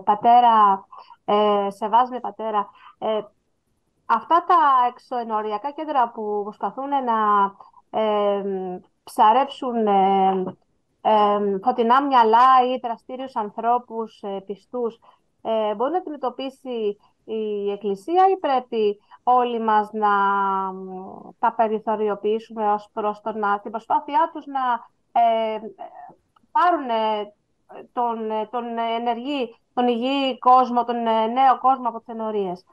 πατέρα, σεβάσμη πατέρα, αυτά τα εξωενοριακά κέντρα που προσπαθούν να ψαρέψουν φωτεινά μυαλά ή δραστήριους ανθρώπους πιστούς, μπορεί να αντιμετωπίσει η Εκκλησία ή πρέπει όλοι μας να τα περιθωριοποιήσουμε ως προς την προσπάθειά τους να πάρουν τον υγιή κόσμο, τον νέο κόσμο από τις ενορίες.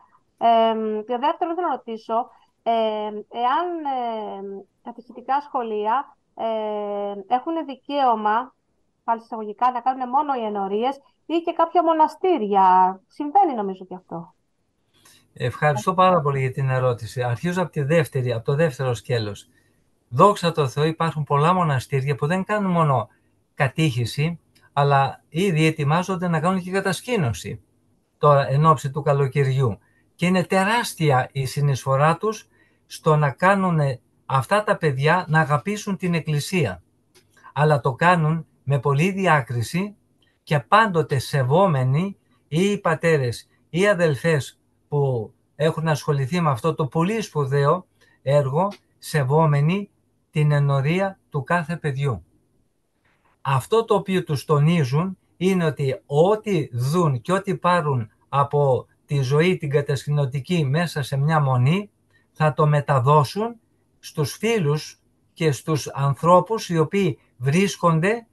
Και δεύτερον, θέλω να ρωτήσω, εάν κατηχητικά σχολεία έχουν δικαίωμα, πάλι εισαγωγικά, να κάνουν μόνο οι ενορίες ή και κάποια μοναστήρια. Συμβαίνει νομίζω και αυτό. Ευχαριστώ πάρα πολύ για την ερώτηση. Αρχίζω από το δεύτερο σκέλος. Δόξα τω Θεώ, υπάρχουν πολλά μοναστήρια που δεν κάνουν μόνο κατήχηση, αλλά ήδη ετοιμάζονται να κάνουν και κατασκήνωση τώρα εν ώψη του καλοκαιριού. Και είναι τεράστια η συνεισφορά τους στο να κάνουν αυτά τα παιδιά να αγαπήσουν την Εκκλησία. Αλλά το κάνουν με πολλή διάκριση και πάντοτε σεβόμενοι ή οι πατέρες ή οι αδελφές που έχουν ασχοληθεί με αυτό το πολύ σπουδαίο έργο, σεβόμενοι την ενορία του κάθε παιδιού. Αυτό το οποίο τους τονίζουν είναι ότι ό,τι δουν και ό,τι πάρουν από τη ζωή την κατασκηνωτική μέσα σε μια μονή θα το μεταδώσουν στους φίλους και στους ανθρώπους οι οποίοι βρίσκονται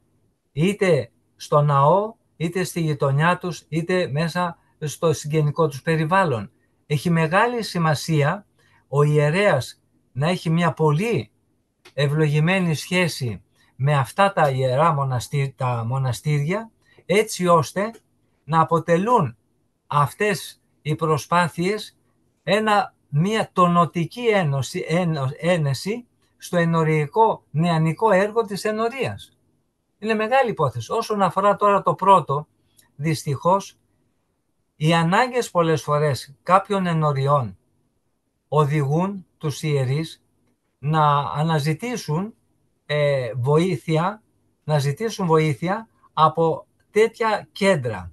είτε στο ναό, είτε στη γειτονιά τους, είτε μέσα στο συγγενικό τους περιβάλλον. Έχει μεγάλη σημασία ο ιερέας να έχει μια πολύ ευλογημένη σχέση με αυτά τα ιερά μοναστήρια, έτσι ώστε να αποτελούν αυτές οι προσπάθειες μια τονωτική ένεση στο ενοριακό νεανικό έργο της ενορίας. Είναι μεγάλη υπόθεση. Όσον αφορά τώρα το πρώτο, δυστυχώς, οι ανάγκες πολλές φορές κάποιων ενοριών οδηγούν τους ιερείς να αναζητήσουν βοήθεια από τέτοια κέντρα.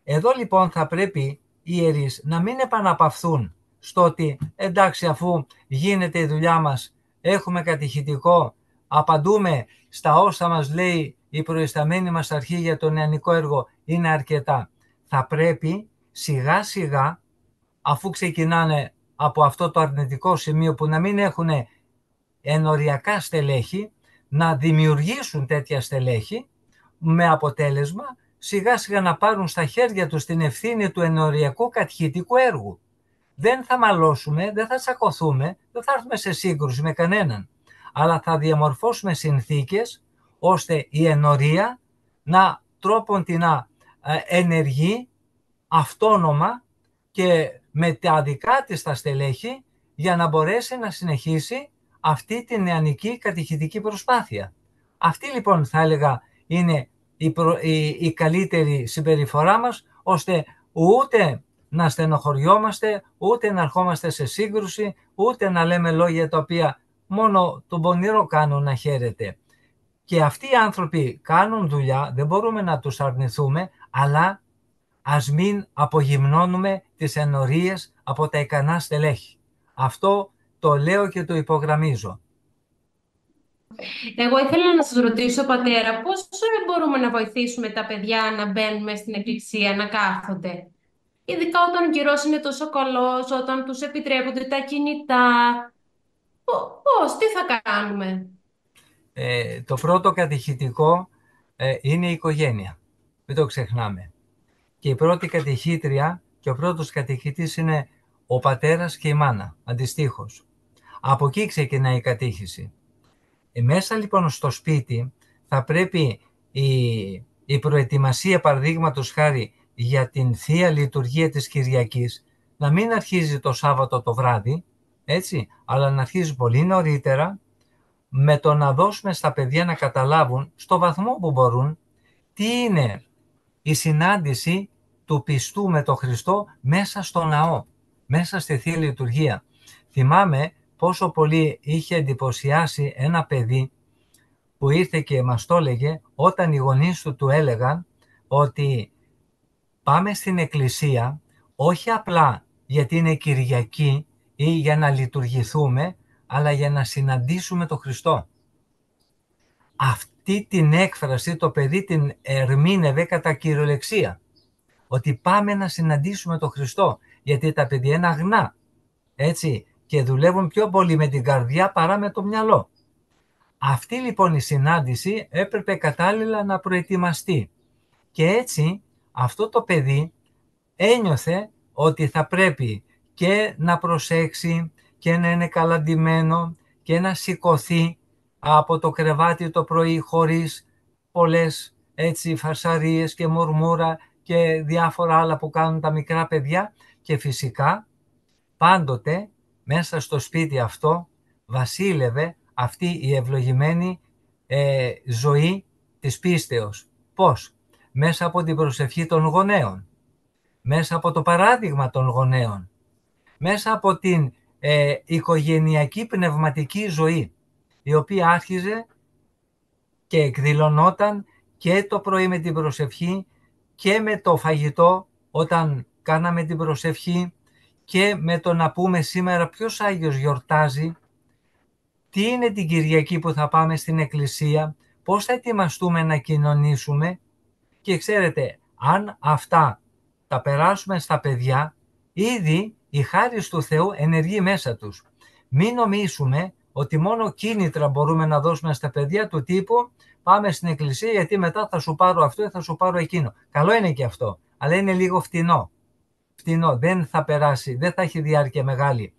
Εδώ λοιπόν θα πρέπει οι ιερείς να μην επαναπαυθούν στο ότι εντάξει, αφού γίνεται η δουλειά μας, έχουμε κατηχητικό, απαντούμε στα όσα μας λέει η προϊσταμένη μας αρχή για το νεανικό έργο, είναι αρκετά. Θα πρέπει σιγά σιγά, αφού ξεκινάνε από αυτό το αρνητικό σημείο που να μην έχουν ενοριακά στελέχη, να δημιουργήσουν τέτοια στελέχη με αποτέλεσμα σιγά σιγά να πάρουν στα χέρια τους την ευθύνη του ενοριακού κατηχητικού έργου. Δεν θα μαλώσουμε, δεν θα τσακωθούμε, δεν θα έρθουμε σε σύγκρουση με κανέναν, αλλά θα διαμορφώσουμε συνθήκες ώστε η ενορία να τρόποντινά ενεργεί αυτόνομα και με τα δικά της τα στελέχη για να μπορέσει να συνεχίσει αυτή τη νεανική κατηχητική προσπάθεια. Αυτή λοιπόν θα έλεγα είναι η καλύτερη συμπεριφορά μας, ώστε ούτε να στενοχωριόμαστε, ούτε να ερχόμαστε σε σύγκρουση, ούτε να λέμε λόγια τα οποία μόνο τον πονηρό κάνουν να χαίρεται. Και αυτοί οι άνθρωποι κάνουν δουλειά, δεν μπορούμε να τους αρνηθούμε, αλλά ας μην απογυμνώνουμε τις ενορίες από τα ικανά στελέχη. Αυτό το λέω και το υπογραμμίζω. Εγώ ήθελα να σας ρωτήσω, πατέρα, πώς μπορούμε να βοηθήσουμε τα παιδιά να μπαίνουν μέσα στην εκκλησία, να κάθονται. Ειδικά όταν ο καιρός είναι τόσο καλός, όταν τους επιτρέπονται τα κινητά. Πώς, τι θα κάνουμε. Το πρώτο κατηχητικό είναι η οικογένεια. Μην το ξεχνάμε. Και η πρώτη κατηχήτρια και ο πρώτος κατηχητής είναι ο πατέρας και η μάνα, αντιστοίχως. Από εκεί ξεκινάει η κατήχηση. Μέσα λοιπόν στο σπίτι θα πρέπει η προετοιμασία, παραδείγματος χάρη, για την Θεία Λειτουργία της Κυριακής να μην αρχίζει το Σάββατο το βράδυ, έτσι, αλλά να αρχίζει πολύ νωρίτερα, με το να δώσουμε στα παιδιά να καταλάβουν στο βαθμό που μπορούν τι είναι η συνάντηση του πιστού με τον Χριστό μέσα στο ναό, μέσα στη Θεία Λειτουργία. Θυμάμαι πόσο πολύ είχε εντυπωσιάσει ένα παιδί που ήρθε και μας το έλεγε όταν οι γονείς του έλεγαν ότι πάμε στην εκκλησία όχι απλά γιατί είναι Κυριακή ή για να λειτουργηθούμε, αλλά για να συναντήσουμε τον Χριστό. Αυτή την έκφραση το παιδί την ερμήνευε κατά κυριολεξία. Ότι πάμε να συναντήσουμε τον Χριστό, γιατί τα παιδιά είναι αγνά, έτσι, και δουλεύουν πιο πολύ με την καρδιά παρά με το μυαλό. Αυτή λοιπόν η συνάντηση έπρεπε κατάλληλα να προετοιμαστεί. Και έτσι αυτό το παιδί ένιωθε ότι θα πρέπει και να προσέξει και να είναι καλά ντυμένο και να σηκωθεί από το κρεβάτι το πρωί χωρίς πολλές έτσι φασαρίες και μουρμούρα και διάφορα άλλα που κάνουν τα μικρά παιδιά, και φυσικά πάντοτε μέσα στο σπίτι αυτό βασίλευε αυτή η ευλογημένη ζωή της πίστεως. Πώς? Μέσα από την προσευχή των γονέων, μέσα από το παράδειγμα των γονέων, μέσα από την οικογενειακή πνευματική ζωή, η οποία άρχιζε και εκδηλωνόταν και το πρωί με την προσευχή και με το φαγητό όταν κάναμε την προσευχή και με το να πούμε σήμερα ποιος Άγιος γιορτάζει, τι είναι την Κυριακή που θα πάμε στην εκκλησία, πώς θα ετοιμαστούμε να κοινωνήσουμε. Και ξέρετε, αν αυτά τα περάσουμε στα παιδιά, ήδη η χάρις του Θεού ενεργεί μέσα τους. Μην νομίσουμε ότι μόνο κίνητρα μπορούμε να δώσουμε στα παιδιά του τύπου πάμε στην εκκλησία γιατί μετά θα σου πάρω αυτό ή θα σου πάρω εκείνο. Καλό είναι και αυτό, αλλά είναι λίγο φτηνό. Δεν θα περάσει, δεν θα έχει διάρκεια μεγάλη.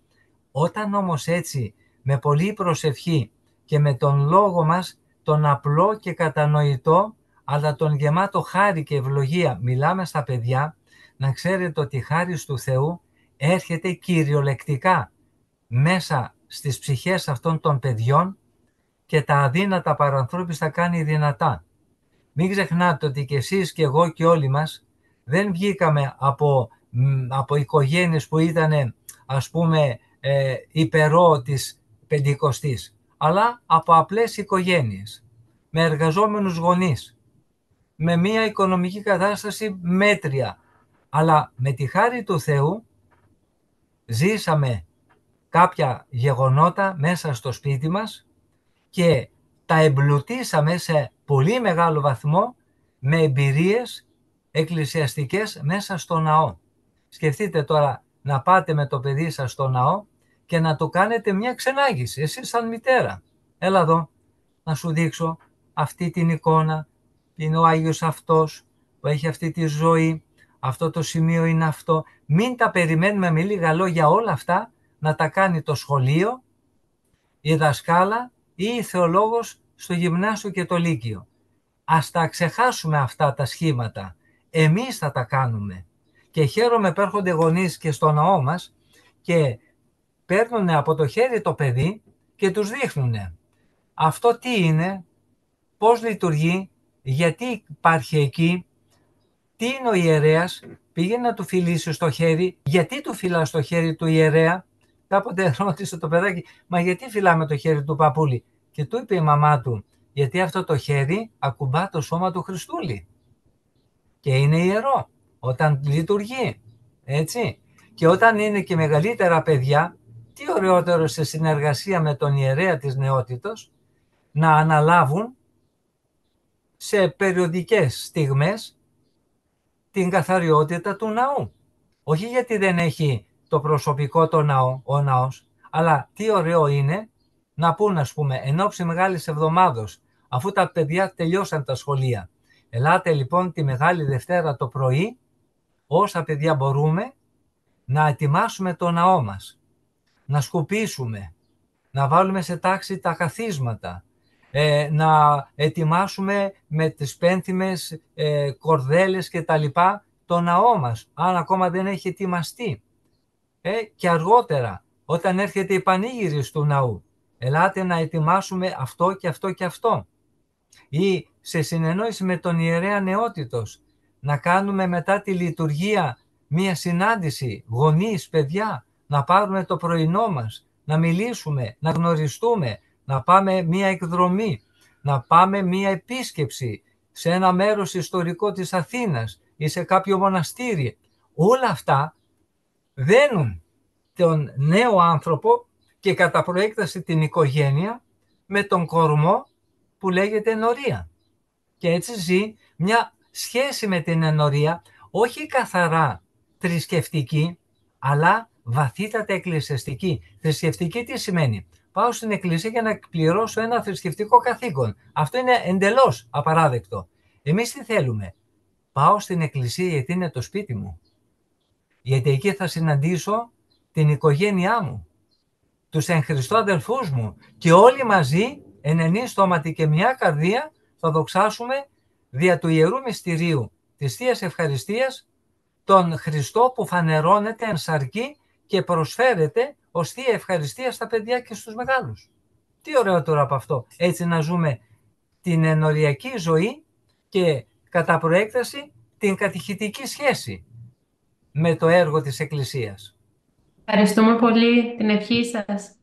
Όταν όμως έτσι με πολλή προσευχή και με τον λόγο μας τον απλό και κατανοητό, αλλά τον γεμάτο χάρη και ευλογία μιλάμε στα παιδιά, να ξέρετε ότι η χάρις του Θεού έρχεται κυριολεκτικά μέσα στις ψυχές αυτών των παιδιών και τα αδύνατα παρανθρώπιστα κάνει δυνατά. Μην ξεχνάτε ότι και εσείς και εγώ και όλοι μας δεν βγήκαμε από οικογένειες που ήταν ας πούμε υπερό της Πεντηκοστής, αλλά από απλές οικογένειες, με εργαζόμενους γονείς, με μια οικονομική κατάσταση μέτρια, αλλά με τη χάρη του Θεού ζήσαμε κάποια γεγονότα μέσα στο σπίτι μας και τα εμπλουτίσαμε σε πολύ μεγάλο βαθμό με εμπειρίες εκκλησιαστικές μέσα στο ναό. Σκεφτείτε τώρα να πάτε με το παιδί σας στο ναό και να του κάνετε μια ξενάγηση, εσείς σαν μητέρα. Έλα εδώ να σου δείξω αυτή την εικόνα, είναι ο Άγιος αυτός που έχει αυτή τη ζωή, αυτό το σημείο είναι αυτό. Μην τα περιμένουμε με λίγα λόγια όλα αυτά να τα κάνει το σχολείο, η δασκάλα ή η θεολόγος στο γυμνάσιο και το λύκειο. Ας τα ξεχάσουμε αυτά τα σχήματα, εμείς θα τα κάνουμε. Και χαίρομαι που έρχονται γονείς και στο ναό μας και παίρνουν από το χέρι το παιδί και τους δείχνουν αυτό τι είναι, πώς λειτουργεί, γιατί υπάρχει εκεί, τι είναι ο ιερέας, πήγε να του φιλήσει στο χέρι, γιατί του φυλά στο χέρι του ιερέα. Κάποτε ρώτησε το παιδάκι, μα γιατί φυλάμε το χέρι του παππούλη? Και του είπε η μαμά του, γιατί αυτό το χέρι ακουμπά το σώμα του Χριστούλη και είναι ιερό όταν λειτουργεί, έτσι. Και όταν είναι και μεγαλύτερα παιδιά, τι ωραιότερο σε συνεργασία με τον ιερέα της νεότητος να αναλάβουν σε περιοδικές στιγμές την καθαριότητα του ναού. Όχι γιατί δεν έχει το προσωπικό το ναό, ο ναός, αλλά τι ωραίο είναι να πούν, ας πούμε, εν ώψη Μεγάλης Εβδομάδος, αφού τα παιδιά τελειώσαν τα σχολεία. Ελάτε λοιπόν τη Μεγάλη Δευτέρα το πρωί, όσα παιδιά μπορούμε, να ετοιμάσουμε το ναό μας, να σκουπίσουμε, να βάλουμε σε τάξη τα καθίσματα, να ετοιμάσουμε με τις πένθυμες κορδέλες και τα λοιπά το ναό μας, αν ακόμα δεν έχει ετοιμαστεί. Και αργότερα, όταν έρχεται η πανήγυρις του ναού, ελάτε να ετοιμάσουμε αυτό και αυτό και αυτό. Ή σε συνεννόηση με τον ιερέα νεότητος, να κάνουμε μετά τη λειτουργία μία συνάντηση, γονείς, παιδιά, να πάρουμε το πρωινό μας, να μιλήσουμε, να γνωριστούμε, να πάμε μία εκδρομή, να πάμε μία επίσκεψη σε ένα μέρος ιστορικό της Αθήνας ή σε κάποιο μοναστήρι. Όλα αυτά δένουν τον νέο άνθρωπο και κατά προέκταση την οικογένεια με τον κορμό που λέγεται ενορία. Και έτσι ζει μια σχέση με την ενορία, όχι καθαρά θρησκευτική, αλλά βαθύτατα εκκλησιαστική. Θρησκευτική τι σημαίνει? Πάω στην εκκλησία για να εκπληρώσω ένα θρησκευτικό καθήκον. Αυτό είναι εντελώς απαράδεκτο. Εμείς τι θέλουμε? Πάω στην εκκλησία γιατί είναι το σπίτι μου. Γιατί εκεί θα συναντήσω την οικογένειά μου, τους εν Χριστώ αδελφούς μου και όλοι μαζί εν ενή στόματι και μια καρδία θα δοξάσουμε δια του Ιερού Μυστηρίου της Θείας Ευχαριστίας τον Χριστό που φανερώνεται εν σαρκή και προσφέρεται ως Θεία Ευχαριστία στα παιδιά και στους μεγάλους. Τι ωραίο τώρα από αυτό, έτσι να ζούμε την ενοριακή ζωή και κατά προέκταση την κατηχητική σχέση με το έργο της Εκκλησίας. Ευχαριστούμε πολύ την ευχή σας.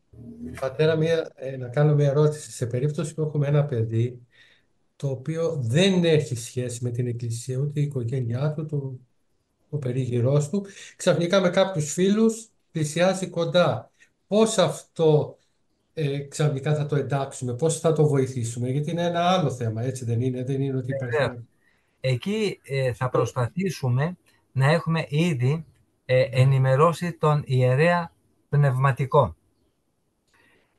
Πατέρα, να κάνω μια ερώτηση. Σε περίπτωση που έχουμε ένα παιδί το οποίο δεν έχει σχέση με την Εκκλησία, ούτε η οικογένειά του, ο περίγυρός του, ξαφνικά με κάποιους φίλους πλησιάζει κοντά. Πώς αυτό ξαφνικά θα το εντάξουμε, πώς θα το βοηθήσουμε? Γιατί είναι ένα άλλο θέμα, έτσι δεν είναι? Δεν είναι ότι υπάρχει... Εκεί θα προσπαθήσουμε να έχουμε ήδη ενημερώσει τον ιερέα πνευματικό.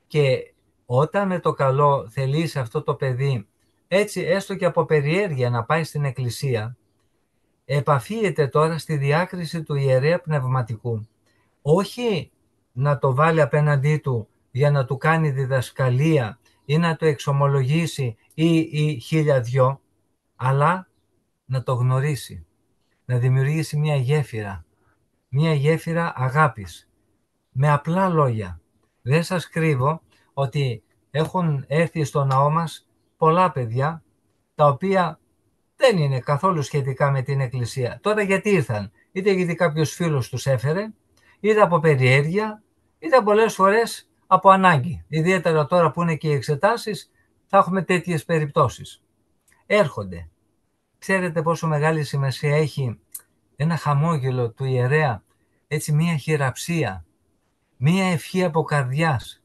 Και όταν με το καλό θελήσει αυτό το παιδί, έτσι έστω και από περιέργεια να πάει στην εκκλησία, επαφίεται τώρα στη διάκριση του ιερέα πνευματικού. Όχι να το βάλει απέναντί του για να του κάνει διδασκαλία ή να το εξομολογήσει ή χίλια δυο, αλλά να το γνωρίσει, να δημιουργήσει μια γέφυρα αγάπης, με απλά λόγια. Δεν σας κρύβω ότι έχουν έρθει στο ναό μας πολλά παιδιά τα οποία δεν είναι καθόλου σχετικά με την Εκκλησία. Τώρα γιατί ήρθαν? Είτε γιατί κάποιος φίλος τους έφερε, είτε από περιέργεια, είτε πολλές φορές από ανάγκη. Ιδιαίτερα τώρα που είναι και οι εξετάσεις, θα έχουμε τέτοιες περιπτώσεις. Έρχονται. Ξέρετε πόσο μεγάλη σημασία έχει ένα χαμόγελο του ιερέα, έτσι μία χειραψία, μία ευχή από καρδιάς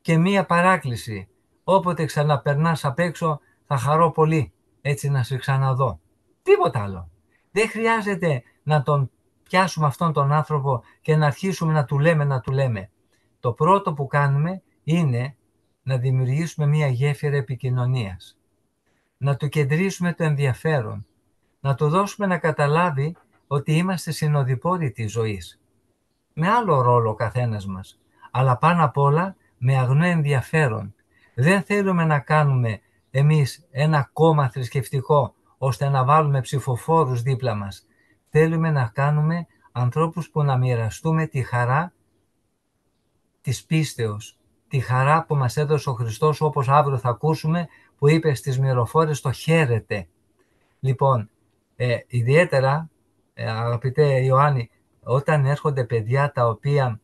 και μία παράκληση. Όποτε ξαναπερνάς απ' έξω θα χαρώ πολύ έτσι να σε ξαναδώ. Τίποτα άλλο. Δεν χρειάζεται να τον πιάσουμε αυτόν τον άνθρωπο και να αρχίσουμε να του λέμε. Το πρώτο που κάνουμε είναι να δημιουργήσουμε μία γέφυρα επικοινωνίας. Να του κεντρήσουμε το ενδιαφέρον. Να του δώσουμε να καταλάβει ότι είμαστε συνοδοιπόροι της ζωής. Με άλλο ρόλο ο καθένας μας. Αλλά πάνω απ' όλα με αγνό ενδιαφέρον. Δεν θέλουμε να κάνουμε εμείς ένα κόμμα θρησκευτικό ώστε να βάλουμε ψηφοφόρους δίπλα μας. Θέλουμε να κάνουμε ανθρώπους που να μοιραστούμε τη χαρά της πίστεως, τη χαρά που μας έδωσε ο Χριστός, όπως αύριο θα ακούσουμε, που είπε στις μυροφόρες το χαίρετε. Λοιπόν, ιδιαίτερα, αγαπητέ Ιωάννη, όταν έρχονται παιδιά τα οποία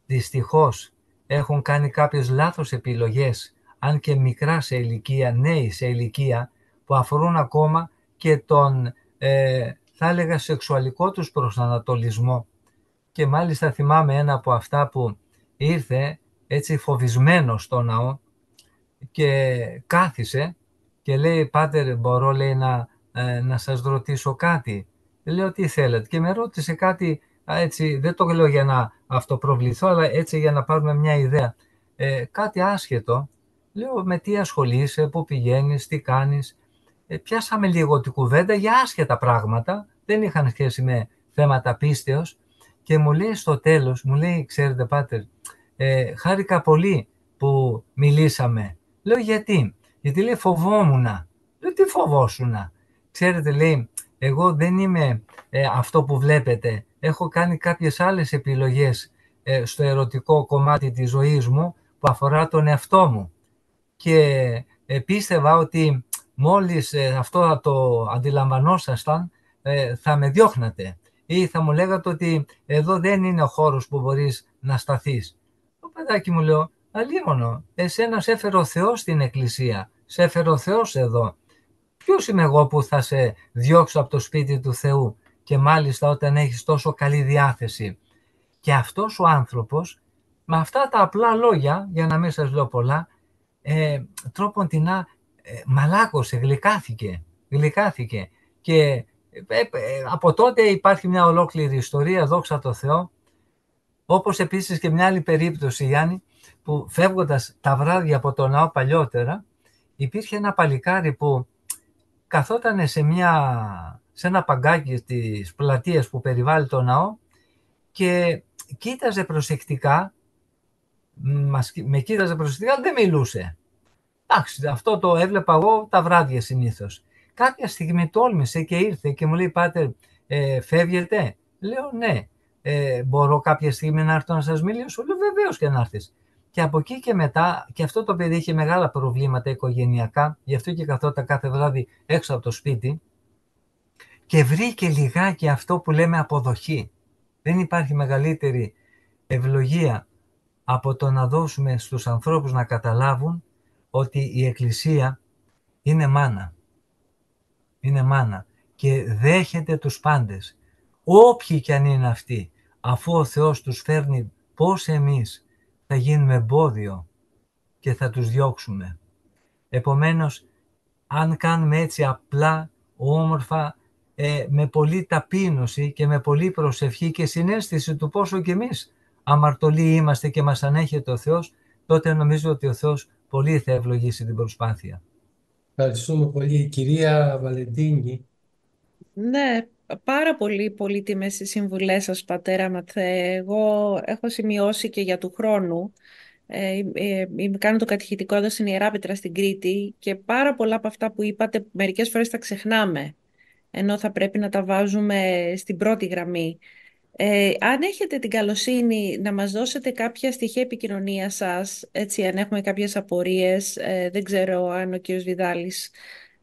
δυστυχώς έχουν κάνει κάποιες λάθος επιλογές, αν και μικρά σε ηλικία, νέοι σε ηλικία, που αφορούν ακόμα και τον, θα έλεγα, σεξουαλικό τους προσανατολισμό. Και μάλιστα θυμάμαι ένα από αυτά που ήρθε έτσι φοβισμένο στο ναό και κάθισε και λέει, «Πάτερ, μπορώ, λέει, να σας ρωτήσω κάτι?» Λέω, «Τι θέλετε?» Και με ρώτησε κάτι, έτσι, δεν το λέω για να αυτοπροβληθώ, αλλά έτσι για να πάρουμε μια ιδέα. Κάτι άσχετο. Λέω, «Με τι ασχολείσαι, πού πηγαίνεις, τι κάνεις?» Πιάσαμε λίγο την κουβέντα για άσχετα πράγματα, δεν είχαν σχέση με θέματα πίστεως, και μου λέει στο τέλος, μου λέει, «Ξέρετε, Πάτερ, χάρηκα πολύ που μιλήσαμε». Λέω, «Γιατί?» Γιατί λέει, «Φοβόμουνα». Λέω, «Τι φοβόσουνα?» «Ξέρετε», λέει, «εγώ δεν είμαι αυτό που βλέπετε. Έχω κάνει κάποιες άλλες επιλογές στο ερωτικό κομμάτι της ζωής μου που αφορά τον εαυτό μου. Και πίστευα ότι μόλις αυτό θα το αντιλαμβανόσασταν, θα με διώχνατε ή θα μου λέγατε ότι εδώ δεν είναι ο χώρος που μπορείς να σταθείς». Το παιδάκι μου, λέω, «Αλίμονο, εσένα σε έφερε ο Θεός στην εκκλησία, σε έφερε ο Θεός εδώ. Ποιος είμαι εγώ που θα σε διώξω από το σπίτι του Θεού, και μάλιστα όταν έχεις τόσο καλή διάθεση?» Και αυτός ο άνθρωπος, με αυτά τα απλά λόγια, για να μην σας λέω πολλά, τρόπον τεινά μαλάκωσε, γλυκάθηκε. Και από τότε υπάρχει μια ολόκληρη ιστορία, δόξα τω Θεώ. Όπως επίσης και μια άλλη περίπτωση, Γιάννη, που φεύγοντας τα βράδια από το ναό παλιότερα, υπήρχε ένα παλικάρι που καθόταν σε ένα παγκάκι της πλατείας που περιβάλλει το ναό και κοίταζε προσεκτικά, με κοίταζε προσεκτικά, δεν μιλούσε. Εντάξει, αυτό το έβλεπα εγώ τα βράδια συνήθως. Κάποια στιγμή τόλμησε και ήρθε και μου λέει, «Πάτερ, φεύγετε?» Λέω, «Ναι». «Μπορώ κάποια στιγμή να έρθω να σας μιλήσω?» Λέω, «Βεβαίως και να έρθεις». Και από εκεί και μετά, και αυτό το παιδί είχε μεγάλα προβλήματα οικογενειακά, γι' αυτό και καθόταν κάθε βράδυ έξω από το σπίτι, και βρήκε λιγάκι αυτό που λέμε αποδοχή. Δεν υπάρχει μεγαλύτερη ευλογία από το να δώσουμε στους ανθρώπους να καταλάβουν ότι η Εκκλησία είναι μάνα. Είναι μάνα και δέχεται τους πάντες, όποιοι κι αν είναι αυτοί, αφού ο Θεός τους φέρνει, πώς εμείς θα γίνουμε εμπόδιο και θα τους διώξουμε. Επομένως, αν κάνουμε έτσι απλά, όμορφα, με πολλή ταπείνωση και με πολλή προσευχή και συναίσθηση του πόσο κι εμείς αμαρτωλοί είμαστε και μας ανέχεται ο Θεός, τότε νομίζω ότι ο Θεός πολύ θα ευλογήσει την προσπάθεια. Ευχαριστούμε πολύ. Κυρία Βαλεντίνη. Ναι, πάρα πολύ πολύτιμες οι συμβουλές σας, πατέρα Ματθέ. Εγώ έχω σημειώσει και για του χρόνου. Κάνω το κατηχητικό εδώ στην Ιερά Πέτρα στην Κρήτη και πάρα πολλά από αυτά που είπατε μερικές φορές τα ξεχνάμε, ενώ θα πρέπει να τα βάζουμε στην πρώτη γραμμή. Αν έχετε την καλοσύνη να μας δώσετε κάποια στοιχεία επικοινωνίας σας, έτσι, αν έχουμε κάποιες απορίες, δεν ξέρω αν ο κύριος Βιδάλης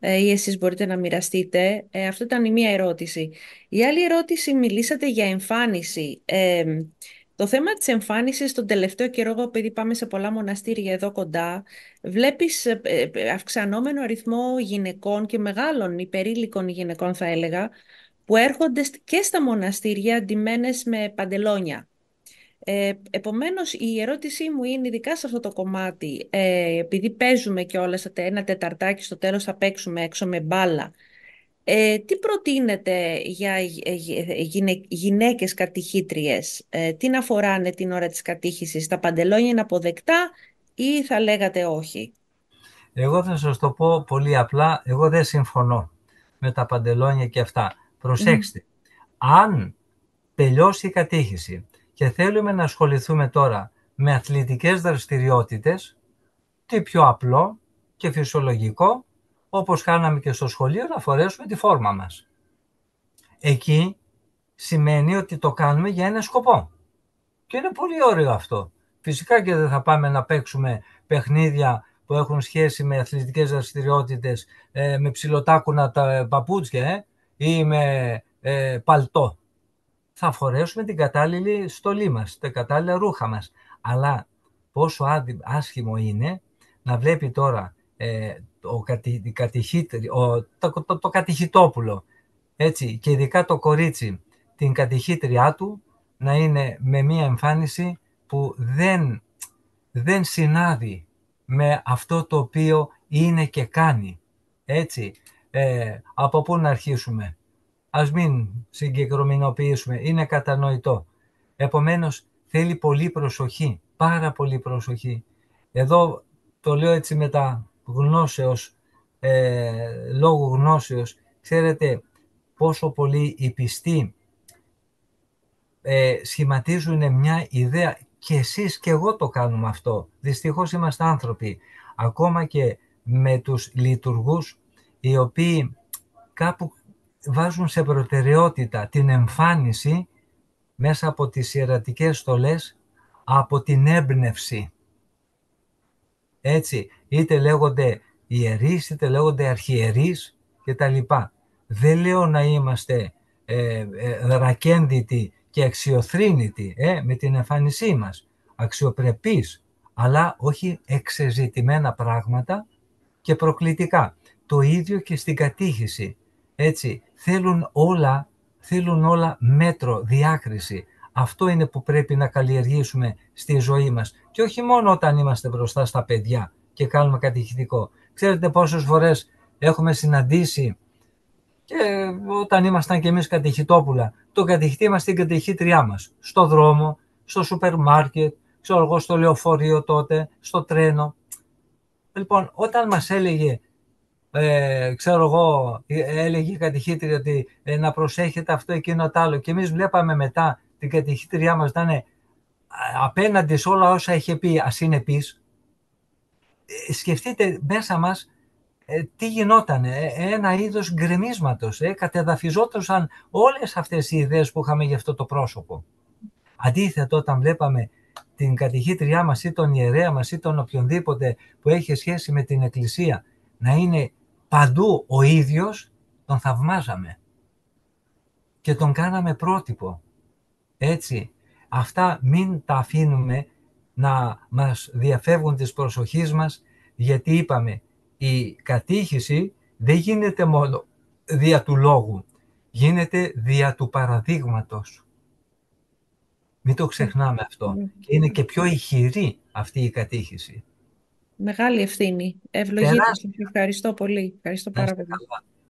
ή εσείς μπορείτε να μοιραστείτε. Αυτό ήταν η μία ερώτηση. Η άλλη ερώτηση, μιλήσατε για εμφάνιση. Το θέμα της εμφάνισης τον τελευταίο καιρό, επειδή πάμε σε πολλά μοναστήρια εδώ κοντά, βλέπεις αυξανόμενο αριθμό γυναικών και μεγάλων υπερήλικων γυναικών, θα έλεγα, που έρχονται και στα μοναστήρια ντυμένες με παντελόνια. Επομένως, η ερώτησή μου είναι, ειδικά σε αυτό το κομμάτι, επειδή παίζουμε κιόλας ένα τεταρτάκι, στο τέλος θα παίξουμε έξω με μπάλα, τι προτείνετε για γυναίκες κατηχήτριες, τι να φοράνε την ώρα της κατήχησης, τα παντελόνια είναι αποδεκτά ή θα λέγατε όχι? Εγώ θα σας το πω πολύ απλά, εγώ δεν συμφωνώ με τα παντελόνια και αυτά. Προσέξτε, αν τελειώσει η κατήχηση και θέλουμε να ασχοληθούμε τώρα με αθλητικές δραστηριότητες, τι πιο απλό και φυσιολογικό, όπως κάναμε και στο σχολείο, να φορέσουμε τη φόρμα μας. Εκεί σημαίνει ότι το κάνουμε για ένα σκοπό. Και είναι πολύ ωραίο αυτό. Φυσικά και δεν θα πάμε να παίξουμε παιχνίδια που έχουν σχέση με αθλητικές δραστηριότητες, με ψιλοτάκουνα τα παπούτσια ή με παλτό. Θα φορέσουμε την κατάλληλη στολή μας, τα κατάλληλα ρούχα μας. Αλλά πόσο άσχημο είναι να βλέπει τώρα το κατηχητόπουλο, έτσι, και ειδικά το κορίτσι, την κατηχήτριά του, να είναι με μία εμφάνιση που δεν συνάδει με αυτό το οποίο είναι και κάνει. Έτσι, από πού να αρχίσουμε? Ας μην συγκεκριμενοποιήσουμε, είναι κατανοητό. Επομένως, θέλει πολύ προσοχή, πάρα πολύ προσοχή. Εδώ το λέω έτσι με τα γνώσεως, λόγω γνώσεως. Ξέρετε πόσο πολύ οι πιστοί σχηματίζουν μια ιδέα, και εσείς και εγώ το κάνουμε αυτό. Δυστυχώς είμαστε άνθρωποι. Ακόμα και με τους λειτουργούς, οι οποίοι κάπου βάζουν σε προτεραιότητα την εμφάνιση μέσα από τις ιερατικές στολές, από την έμπνευση. Έτσι, είτε λέγονται ιερείς, είτε λέγονται αρχιερείς κτλ. Δεν λέω να είμαστε ρακένδυτοι και αξιοθρήνητοι με την εμφάνισή μας, αξιοπρεπείς, αλλά όχι εξεζητημένα πράγματα και προκλητικά. Το ίδιο και στην κατήχηση. Έτσι, θέλουν όλα μέτρο, διάκριση. Αυτό είναι που πρέπει να καλλιεργήσουμε στη ζωή μας. Και όχι μόνο όταν είμαστε μπροστά στα παιδιά και κάνουμε κατηχητικό. Ξέρετε πόσες φορές έχουμε συναντήσει, και όταν ήμασταν και εμείς κατηχητόπουλα, τον κατηχητή μας, την κατηχήτριά μας, στο δρόμο, στο σούπερ μάρκετ, ξέρω εγώ, στο λεωφορείο τότε, στο τρένο. Λοιπόν, όταν μας έλεγε, έλεγε η κατηχήτρια ότι να προσέχετε αυτό, εκείνο, το άλλο, και εμείς βλέπαμε μετά την κατηχήτριά μας να είναι απέναντι σε όλα όσα είχε πει ασυνεπής, σκεφτείτε μέσα μας τι γινόταν, ένα είδος γκρεμίσματος, κατεδαφιζόντουσαν όλες αυτές οι ιδέες που είχαμε για αυτό το πρόσωπο. Αντίθετα, όταν βλέπαμε την κατηχήτριά μας ή τον ιερέα μας ή τον οποιονδήποτε που έχει σχέση με την Εκκλησία να είναι παντού ο ίδιος, τον θαυμάζαμε και τον κάναμε πρότυπο. Έτσι, αυτά μην τα αφήνουμε να μας διαφεύγουν της προσοχής μας, γιατί είπαμε, η κατήχηση δεν γίνεται μόνο δια του λόγου, γίνεται δια του παραδείγματος. Μην το ξεχνάμε αυτό. Και είναι και πιο ηχηρή αυτή η κατήχηση. Μεγάλη ευθύνη. Ευλογείτε σας. Ευχαριστώ πολύ. Ευχαριστώ πάρα πολύ.